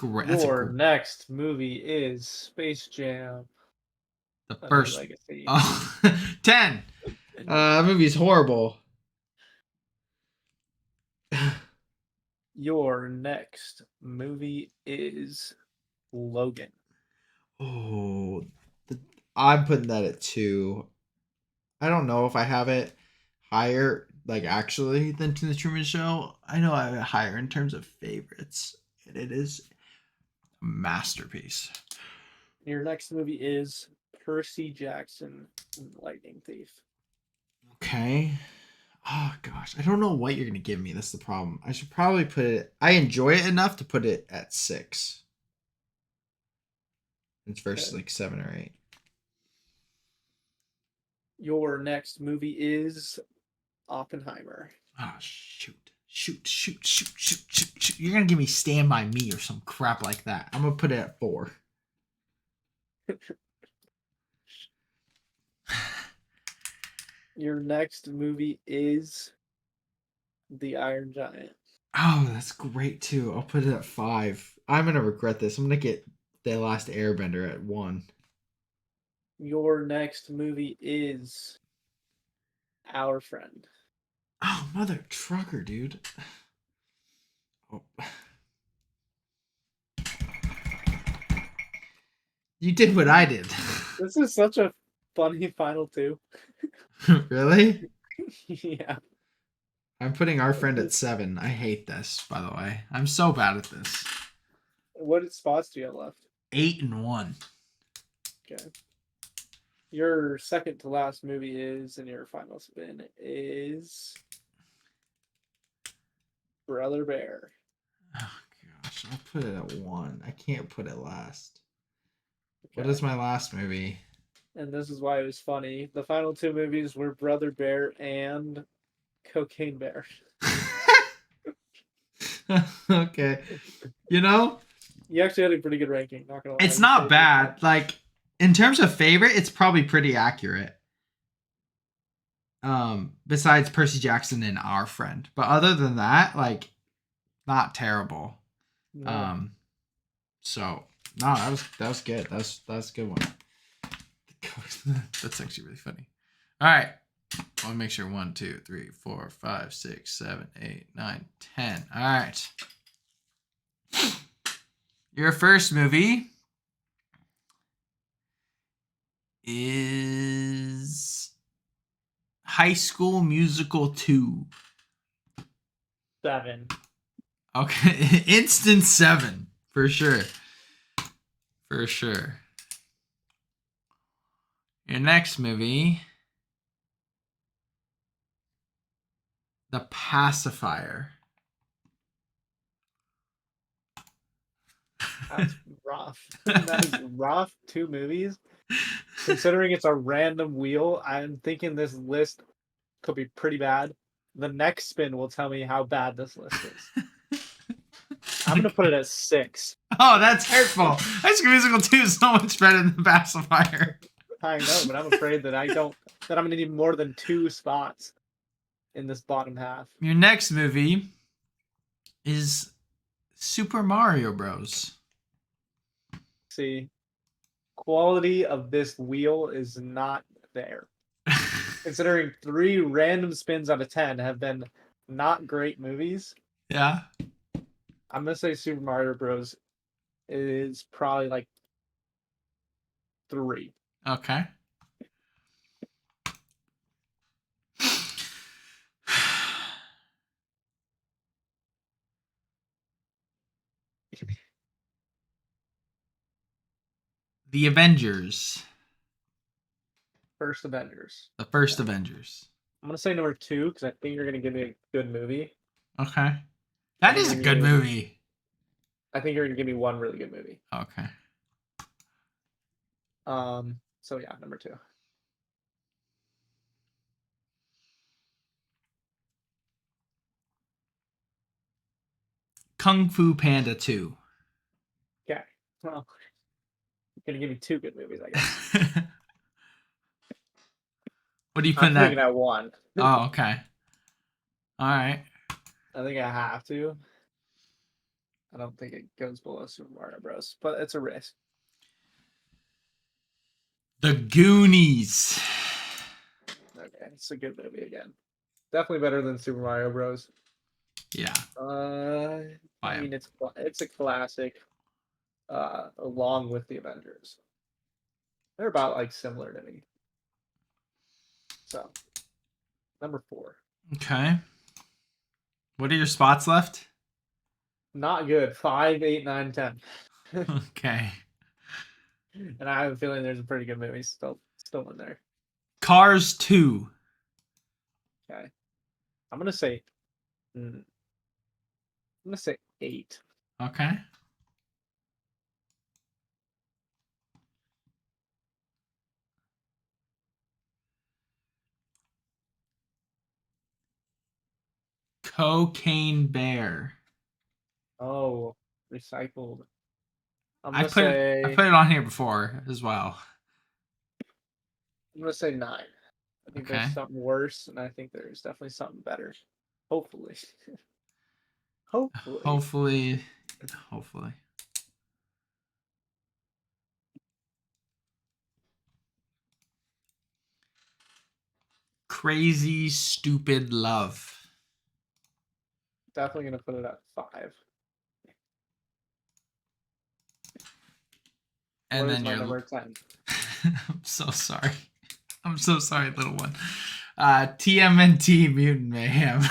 Your Next movie is Space Jam. the A New first Legacy. 10. Movie's horrible. Your next movie is Logan. Oh, I'm putting that at 2. I don't know if I have it higher, like actually, than The Truman Show. I know I have it higher in terms of favorites, and it is a masterpiece. Your next movie is Percy Jackson and the Lightning Thief. Okay. Oh gosh, I don't know what you're gonna give me. That's the problem. I should probably put it. I enjoy it enough to put it at 6. It's versus like 7 or 8. Your next movie is Oppenheimer. Oh shoot. You're gonna give me Stand By Me or some crap like that. I'm gonna put it at 4. Your next movie is The Iron Giant. Oh, that's great too. I'll put it at 5. I'm gonna regret this. I'm gonna get The Last Airbender at 1. Your next movie is Our Friend. Oh, mother trucker, dude. Oh. You did what I did. This is such a funny final two. Really? Yeah. I'm putting Our Friend at 7. I hate this, by the way. I'm so bad at this. What spots do you have left? 8 and 1. Okay. Your second to last movie is, and your final spin is Brother Bear. Oh gosh, I'll put it at 1. I can't put it last. Okay. What is my last movie? And this is why it was funny. The final two movies were Brother Bear and Cocaine Bear. Okay. You know, You actually had a pretty good ranking, not gonna lie. it's not bad. Like in terms of favorite, it's probably pretty accurate. Besides Percy Jackson and Our Friend. But other than that, like not terrible. No. So no, that was good. That's a good one. That's actually really funny. All right. I want to make sure 1, 2, 3, 4, 5, 6, 7, 8, 9, 10. All right. Your first movie is High School Musical 2. 7. Okay. Instant 7. For sure. For sure. Your next movie, The Pacifier. That's rough. That is rough. 2 movies. Considering it's a random wheel, I'm thinking this list could be pretty bad. The next spin will tell me how bad this list is. I'm gonna put it at 6. Oh, that's hurtful. High School Musical 2 is so much better than The Pacifier. I know, but I'm afraid that I'm gonna need more than 2 spots in this bottom half. Your next movie is Super Mario Bros. See, quality of this wheel is not there. Considering 3 random spins out of 10 have been not great movies. Yeah. I'm gonna say Super Mario Bros. Is probably like 3. Okay. The Avengers. First Avengers. The first Yeah. Avengers. I'm gonna say number 2 because I think you're gonna give me a good movie. Okay. I That think is you're a gonna good give me. movie. I think you're gonna give me one really good movie. Okay. So yeah, number 2. Kung Fu Panda 2. Okay. Well, you're gonna give me 2 good movies, I guess. What do you put I'm in thinking that? at 1. Oh, okay. All right. I think I have to. I don't think it goes below Super Mario Bros. But it's a risk. The Goonies. Okay, it's a good movie again. Definitely better than Super Mario Bros. Yeah. I mean it's a classic. Along with the Avengers, they're about like similar to me. So number 4, Okay. What are your spots left? not good. 5, 8, 9, 10. Okay. And I have a feeling there's a pretty good movie still in there. Cars 2. Okay, I'm gonna say, I'm gonna say 8. Okay. Cocaine Bear. Oh, recycled. I'm I gonna put it I say put it on here before as well. I'm gonna say 9. I think Okay. there's something worse, and I think there's definitely something better. Hopefully, hopefully. Hopefully. Hopefully. Crazy Stupid Love. Definitely gonna put it at 5. And What is then my your number 10? I'm so sorry. I'm so sorry, little one. TMNT Mutant Mayhem.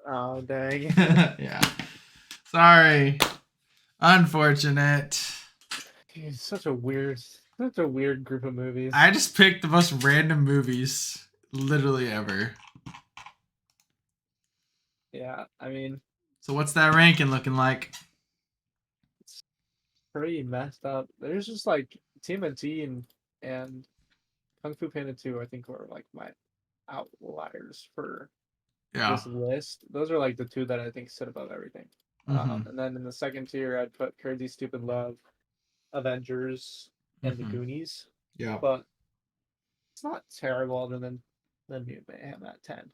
Oh dang. Yeah. Sorry. Unfortunate. Dude, such a weird group of movies. I just picked the most random movies literally ever. Yeah, I mean, So what's that ranking looking like? it's pretty messed up. There's just like TMNT and Kung Fu Panda 2, I think were like my outliers for Yeah. this list. Those are like the 2 that I think sit above everything. Mm-hmm. And then in the second tier, I'd put Crazy Stupid Love, Avengers, and The Mm-hmm. Goonies. Yeah. But it's not terrible other than Mutant Mayhem at 10.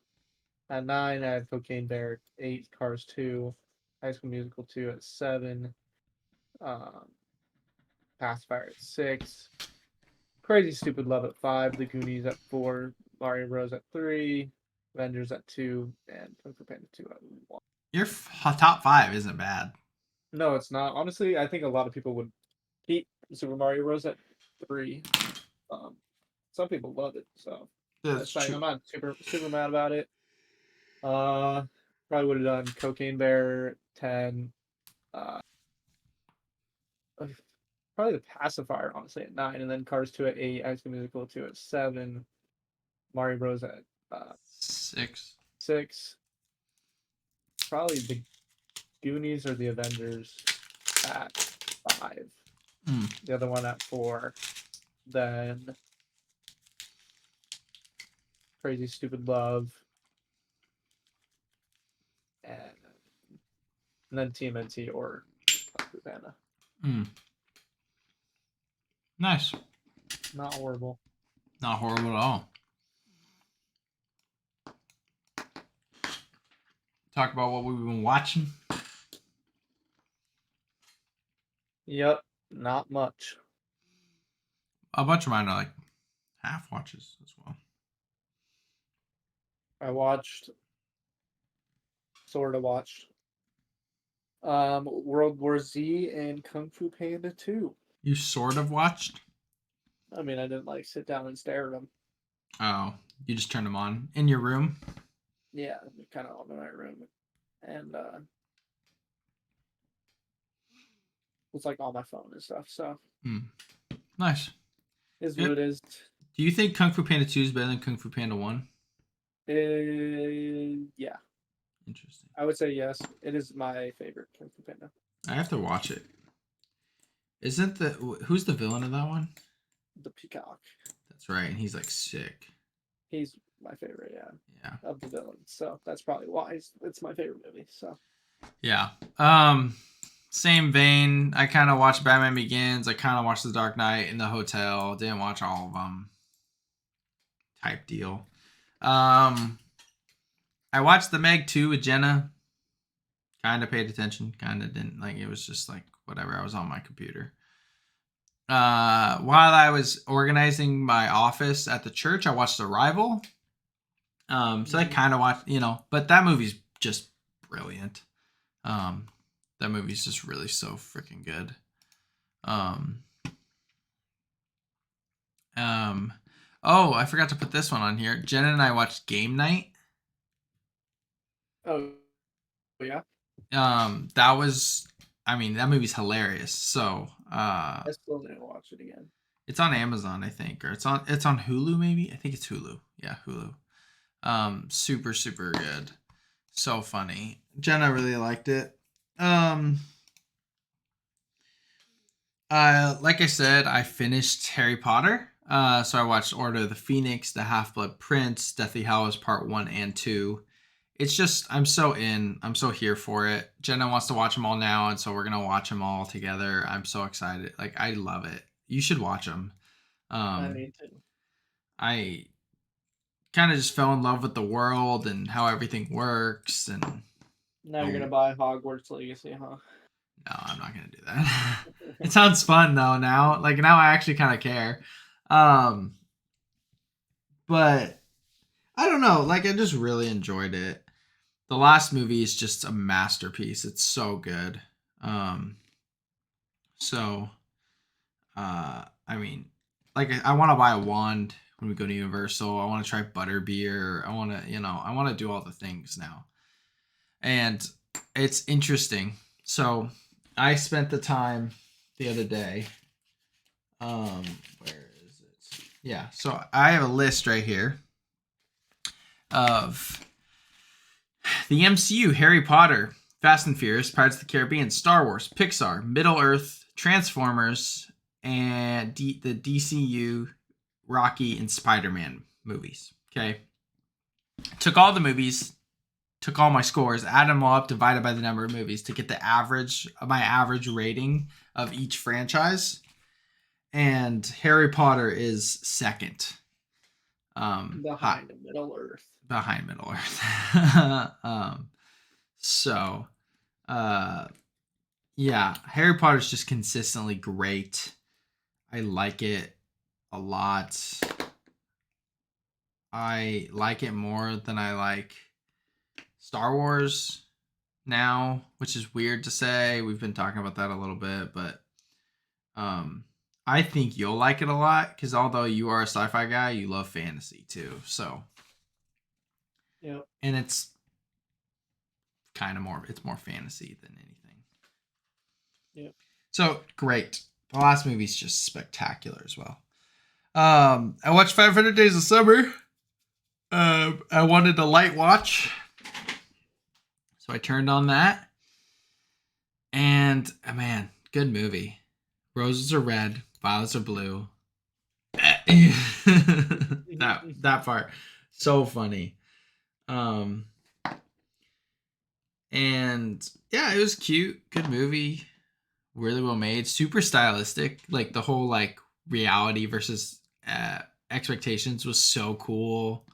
At 9, I have Cocaine Bear. 8, Cars 2. High School Musical 2 at 7. Um, Pacifier at 6. Crazy Stupid Love at 5. The Goonies at 4. Mario Bros. At 3. Avengers at 2. And Kung Fu Panda 2 at 1. Your top 5 isn't bad. No, it's not. Honestly, I think a lot of people would keep Super Mario Bros. At 3. Um, some people love it, so That's that's fine. true. I'm not super mad about it. Uh, Probably would have done Cocaine Bear 10. Uh, Probably the Pacifier, honestly, at 9, and then Cars 2 at 8, High School Musical 2 at 7, Mario Bros. At 6. 6. Probably the Goonies or the Avengers at 5. Mm. The other one at 4. Then Crazy Stupid Love. And then TMNT or Kung Fu Panda. Mm. Nice. Not horrible. Not horrible at all. Talk about what we've been watching. Yep, not much. A bunch of mine are like half watches as well. I sort of watched World War Z and Kung Fu Panda 2. You sort of watched? I mean, I didn't like sit down and stare at them. Oh, you just turned them on in your room? Yeah, kind of in my room, and it's like on my phone and stuff. So Nice. is what Yep. it is. Do you think Kung Fu Panda 2 is better than Kung Fu Panda 1? Yeah, Interesting. I would say yes. It is my favorite Kung Fu Panda. I have to watch it. Isn't the who's the villain of that one? The Peacock. That's right. He's like sick. He's my favorite, Yeah. of the villains. So that's probably why it's my favorite movie. So Yeah. Same vein. I kind of watched Batman Begins. I kind of watched The Dark Knight in the hotel. Didn't watch all of them. Type deal. I watched The Meg 2 with Jenna. Kind of paid attention. Kind of didn't. Like, it was just like whatever. I was on my computer. While I was organizing my office at the church, I watched Arrival. So I kind of watched, but that movie's just brilliant. That movie's just really so freaking good. Oh, I forgot to put this one on here. Jenna and I watched Game Night. oh yeah, That was, that movie's hilarious. So, I still didn't watch it again. it's on Amazon, I think, or it's on Hulu, maybe. I think it's Hulu. Yeah, Hulu. Super, super good. So funny. Jenna really liked it. Like I said, I finished Harry Potter. So I watched Order of the Phoenix, The Half-Blood Prince, Deathly Hallows Part 1 and 2. It's just, I'm so here for it. Jenna wants to watch them all now, and so we're going to watch them all together. I'm so excited. Like, I love it. You should watch them. I need to. I kind of just fell in love with the world and how everything works. And Now you're gonna buy Hogwarts Legacy, huh? no, I'm not gonna do that. It sounds fun though. Now, like now, I actually kind of care. But I don't know. Like I just really enjoyed it. The last movie is just a masterpiece. It's so good. So, I mean, like I want to buy a wand when we go to Universal. I want to try butterbeer. I want to, I want to do all the things now. And it's interesting. So I spent the time the other day. Where is it? Yeah. So I have a list right here of the MCU: Harry Potter, Fast and Furious, Pirates of the Caribbean, Star Wars, Pixar, Middle Earth, Transformers, and the DCU, Rocky, and Spider-Man movies. Okay. Took all the movies, took all my scores, added them all up, divided by the number of movies to get my average rating of each franchise. And Harry Potter is second. Behind Middle Earth. Behind Middle Earth. Yeah, Harry Potter's just consistently great. I like it a lot. I like it more than I like Star Wars now, which is weird to say. We've been talking about that a little bit, but I think you'll like it a lot because although you are a sci-fi guy, you love fantasy too. So, yeah, and it's kind of more fantasy than anything. Yeah. So great. The last movie's just spectacular as well. I watched 500 Days of Summer. I wanted a light watch, so I turned on that, and man, good movie. Roses are red, violets are blue. that part, so funny. And yeah, it was cute, good movie, really well made, super stylistic. Like the whole like reality versus expectations was so cool.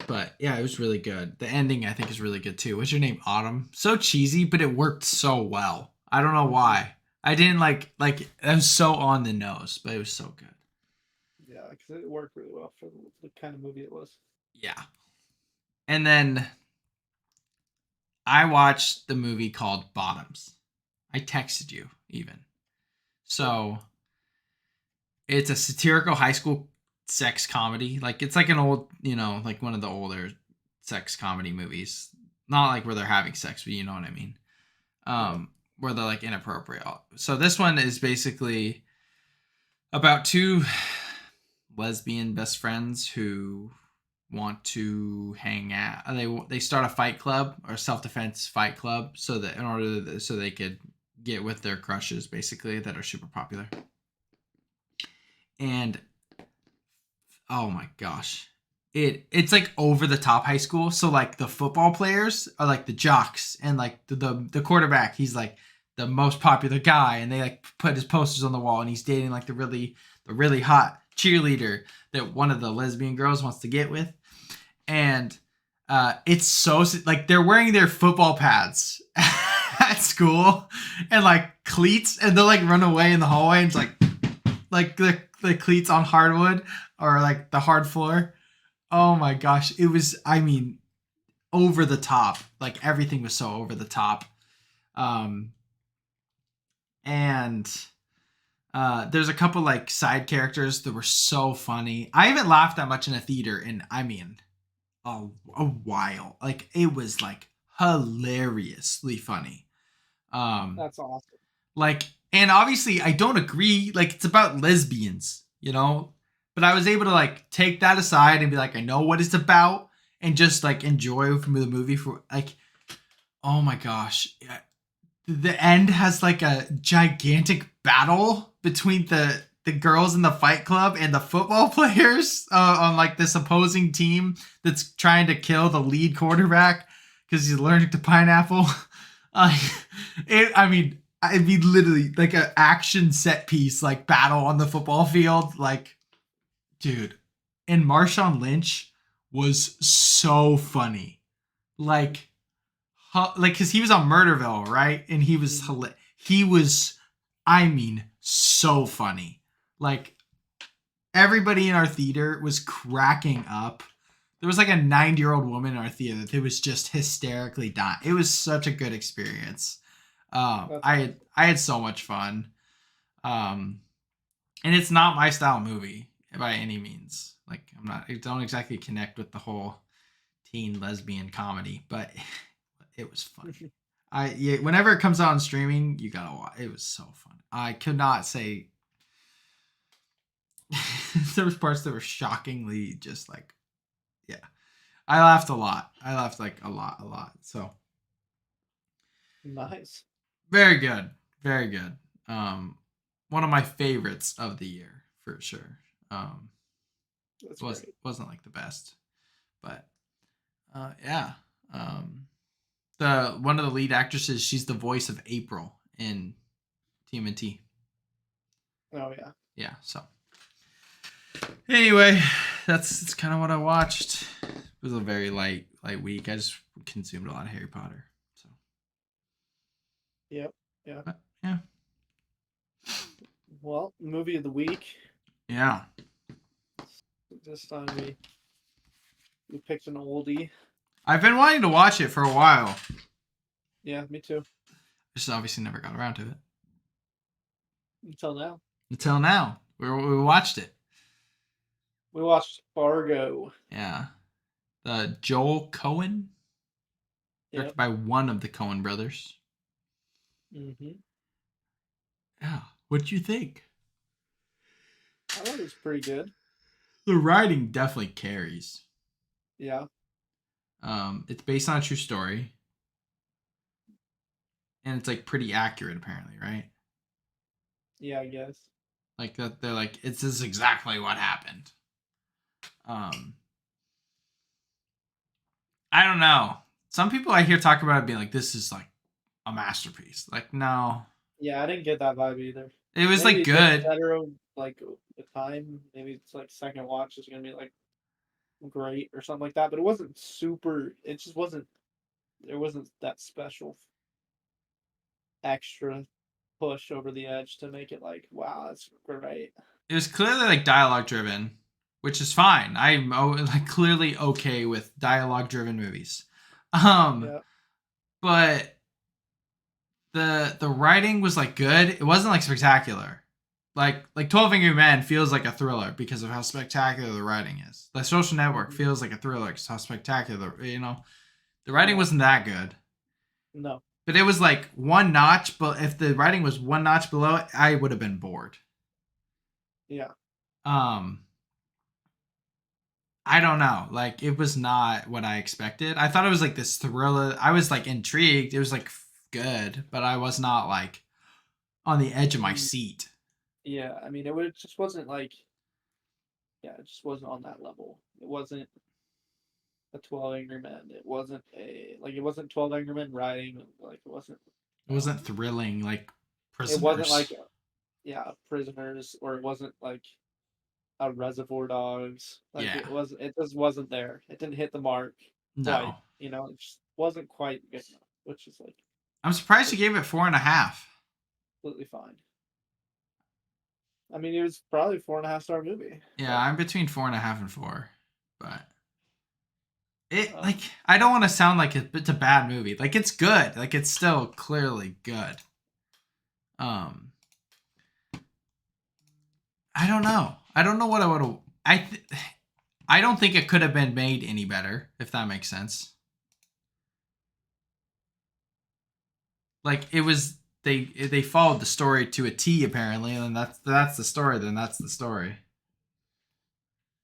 But yeah, it was really good. The ending I think is really good too. What's your name? Autumn. So cheesy, but it worked so well. I don't know why. I didn't like it was so on the nose, but it was so good. Yeah, because it worked really well for the kind of movie it was. Yeah. And then I watched the movie called Bottoms. I texted you even. So it's a satirical high school sex comedy. Like it's like an old, like one of the older sex comedy movies. Not like where they're having sex, but you know what I mean. Yeah. Where they're like inappropriate. So this one is basically about two lesbian best friends who want to hang out. They start a fight club or self defense fight club so that so they could get with their crushes basically that are super popular. And oh my gosh, it's like over the top high school. So like the football players are like the jocks, and like the quarterback, he's like the most popular guy, and they like put his posters on the wall, and he's dating like the really hot cheerleader that one of the lesbian girls wants to get with. And it's so like they're wearing their football pads at school and like cleats, and they'll like run away in the hallway, and it's like the cleats on hardwood or like the hard floor. Oh my gosh, it was, I mean, over the top. Like everything was so over the top. Um and there's a couple like side characters that were so funny. I haven't laughed that much in a theater in, I mean, a while. Like it was like hilariously funny. Um That's awesome. like, and obviously I don't agree, like it's about lesbians. But I was able to like take that aside and be like, I know what it's about, and just like enjoy from the movie for like, oh my gosh. The end has like a gigantic battle between the girls in the fight club and the football players on like this opposing team that's trying to kill the lead quarterback because he's allergic to pineapple. uh, I mean literally like an action set piece like battle on the football field, like, dude. And Marshawn Lynch was so funny, like because he was on Murderville, right? And he was, I mean, so funny. Like everybody in our theater was cracking up. There was like a 9-year-old woman in our theater that was just hysterically dying. It was such a good experience. That's I awesome. had I had so much fun. Um, and it's not my style movie by any means. Like I don't exactly connect with the whole teen lesbian comedy, but it was funny. Whenever it comes out on streaming, you gotta watch. It was so fun. I could not say there was parts that were shockingly just like, yeah. I laughed a lot. I laughed like a lot, a lot. So Nice. very good, very good. One of my favorites of the year for sure. That's great. Wasn't like the best, but yeah. The one of the lead actresses, she's the voice of April in TMNT. Oh yeah. Yeah, so anyway, that's kind of what I watched. It was a very light week. I just consumed a lot of Harry Potter. So, Yep. Yeah. but yeah, Well, movie of the week. yeah. This time we picked an oldie. I've been wanting to watch it for a while. Yeah, me too. Just obviously never got around to it Until now. until now. We watched it. We watched Fargo. Yeah, the Joel Cohen, Yep. directed by one of the Cohen brothers. Mm-hmm. Yeah, what'd you think? I thought it was pretty good. The writing definitely carries. Yeah. It's based on a true story, and it's like pretty accurate apparently, right? Yeah, I guess. Like that they're like, it's this is exactly what happened. Um, I don't know. Some people I hear talk about it being like, this is like a masterpiece. Like, no, Yeah, I didn't get that vibe either. it was Maybe like it gets good. better like with time. Maybe it's like second watch is gonna be like great or something like that. But it wasn't super. It just wasn't. There wasn't that special extra push over the edge to make it like wow, that's great. It was clearly like dialogue driven, which is fine. I'm like clearly okay with dialogue-driven movies. Um, Yeah. but the writing was like good. It wasn't like spectacular. Like 12 Angry Men feels like a thriller because of how spectacular the writing is. The Social Network Mhm. feels like a thriller because how spectacular, the writing Yeah. wasn't that good. No. But it was like one notch, but if the writing was one notch below it, I would have been bored. Yeah. Um I don't know. Like it was not what I expected. I thought it was like this thriller. I was like intrigued. It was like good, but I was not like on the edge of my Mm, seat. yeah. I mean, it just wasn't like, yeah, it just wasn't on that level. It wasn't a 12 Angry Men. It wasn't 12 Angry Men writing. Like, it wasn't, It no. wasn't thrilling like It wasn't Prisoners. like, yeah, Prisoners, or it wasn't like a Reservoir Dogs. Like, Yeah. it just wasn't there. It didn't hit the mark quite, No. it just wasn't quite good enough, which is like, I'm surprised you it's gave it 4.5. completely fine. I mean, it was probably 4.5 star movie, Yeah, but I'm between 4.5 and 4. But it like um, I don't want to sound like it's a bad movie. Like it's good. Like it's still clearly good. Um I don't know. I don't know what I would have. I don't think it could have been made any better, if that makes sense. Like it was, they followed the story to a T apparently, and that's the story. Then that's the story.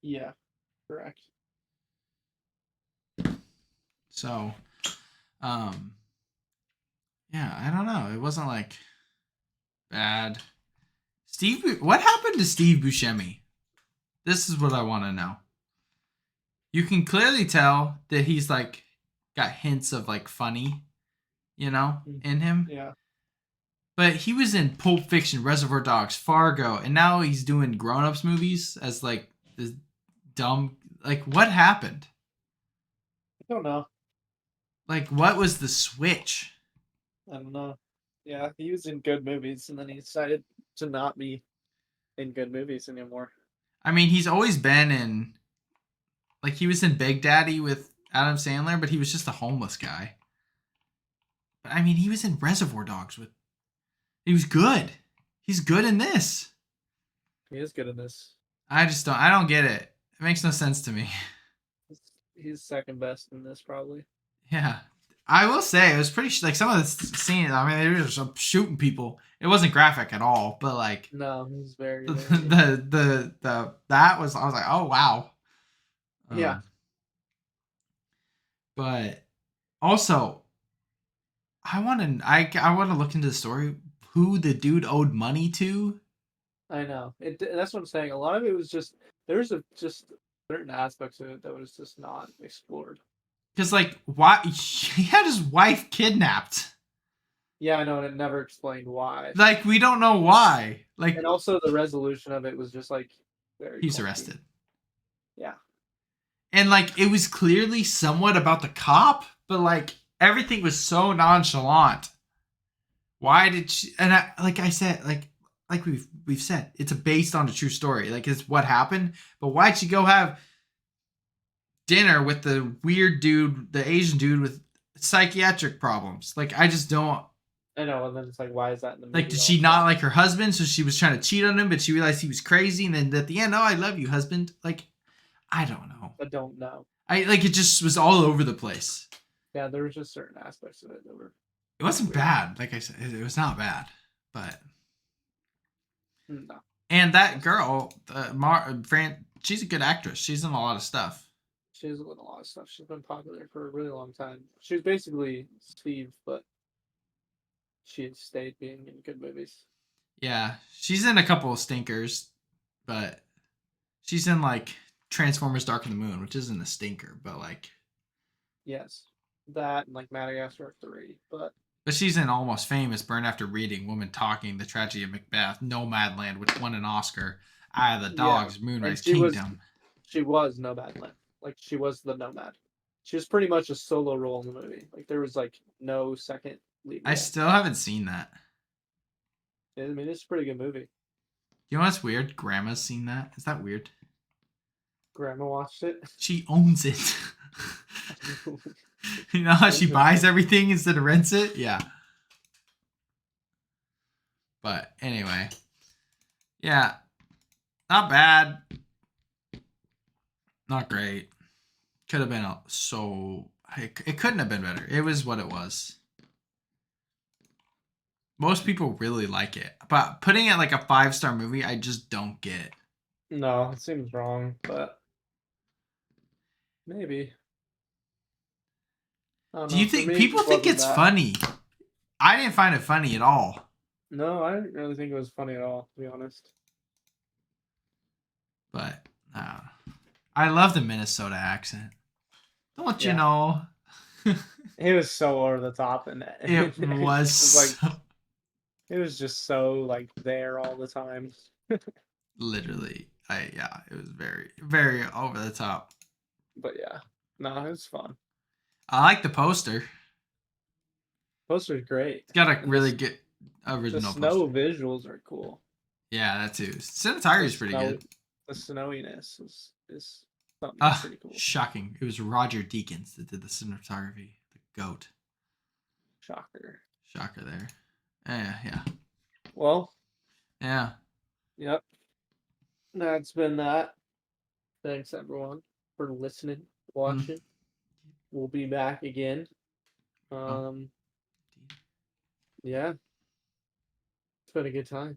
yeah, correct. So, um, yeah, I don't know. It wasn't like bad. What happened to Steve Buscemi? This is what I want to know. You can clearly tell that he's like got hints of like funny, Mhm. in him. Yeah, But he was in Pulp Fiction, Reservoir Dogs, Fargo, and now he's doing grown-ups movies as like this dumb. Like, what happened? I don't know. Like, what was the switch? I don't know. Yeah, he was in good movies, and then he decided to not be in good movies anymore. I mean, he's always been in. Like, he was in Big Daddy with Adam Sandler, but he was just a homeless guy. But I mean, he was in Reservoir Dogs with. He was good. He's good in this. He is good in this. I just don't. I don't get it. It makes no sense to me. He's, he's second best in this, probably. Yeah. I will say it was pretty like some of the scenes. I mean, they were just shooting people. It wasn't graphic at all, but like No, he's very, the very. that was, I was like, oh wow. Yeah, Um, but also I want to look into the story who the dude owed money to, I know. That's what I'm saying. A lot of it was just there's a just certain aspects of it that was just not explored. because like why he had his wife kidnapped. Yeah, I know, and it never explained why. Like we don't know why. Like And also the resolution of it was just like very he's clunky. arrested. Yeah. And like it was clearly somewhat about the cop, but like everything was so nonchalant. Why did she? And like I said, like we've said, it's based on a true story. Like it's what happened. But why'd she go have dinner with the weird dude, the Asian dude with psychiatric problems? Like I just don't. I know, and then it's like, why is that in the Like, movie did she also? not like her husband? So she was trying to cheat on him, but she realized he was crazy. And then at the end, oh, I love you, husband. Like, I don't know. I don't know. I like it just was all over the place. Yeah, there was just certain aspects of it that were It wasn't weird. bad. Like I said, it was not bad. But No, and that girl, she's a good actress. She's in a lot of stuff. she's in a lot of stuff. She's been popular for a really long time. She was basically Steve, but she had stayed being in good movies. Yeah, she's in a couple of stinkers, but she's in like Transformers: Dark of the Moon, which isn't a stinker, but like, Yes, that and like Madagascar 3, but she's in Almost Famous, Burn After Reading, Woman Talking, The Tragedy of Macbeth, Nomadland, which won an Oscar, Eye of the yeah, Dogs, and Moonrise she Kingdom. was Nomadland. Like she was the nomad. She was pretty much a solo role in the movie. Like there was like no second lead I role. still haven't seen that. I mean, it's a pretty good movie. You know what's weird? Grandma's seen that. Is that weird? Grandma watched it. She owns it. You know how she buys everything instead of rents it? Yeah. But anyway. Yeah. Not bad. Not great. Could have been it couldn't have been better. It was what it was. Most people really like it. But putting it like a 5-star movie, I just don't get. No, it seems wrong, but maybe. I don't Do you know. For think me, it people just think wasn't it's that. funny? I didn't find it funny at all. No, I didn't really think it was funny at all, to be honest. But I love the Minnesota accent. Don't you Yeah. know? It was so over the top, and It it was like it was just so like there all the time. literally. It was very, very over the top. But yeah, no, it was fun. I like the poster. Poster's great. It's got a And really good the original snow poster. visuals are cool. Yeah, that too. Cinematography The is pretty snow, good. the snowiness is something pretty cool. Shocking. It was Roger Deakins that did the cinematography. The GOAT. Shocker. Shocker there. Yeah. Well, Yeah. yep. That's been that. Thanks everyone for listening, watching. We'll be back again. Yeah. It's been a good time.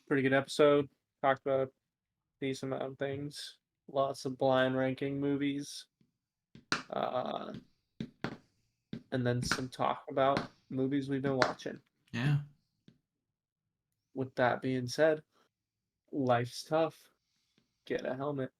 Pretty good episode. Talked about a decent amount of things. Lots of blind ranking movies. And then some talk about movies we've been watching. Yeah. With that being said, life's tough. Get a helmet.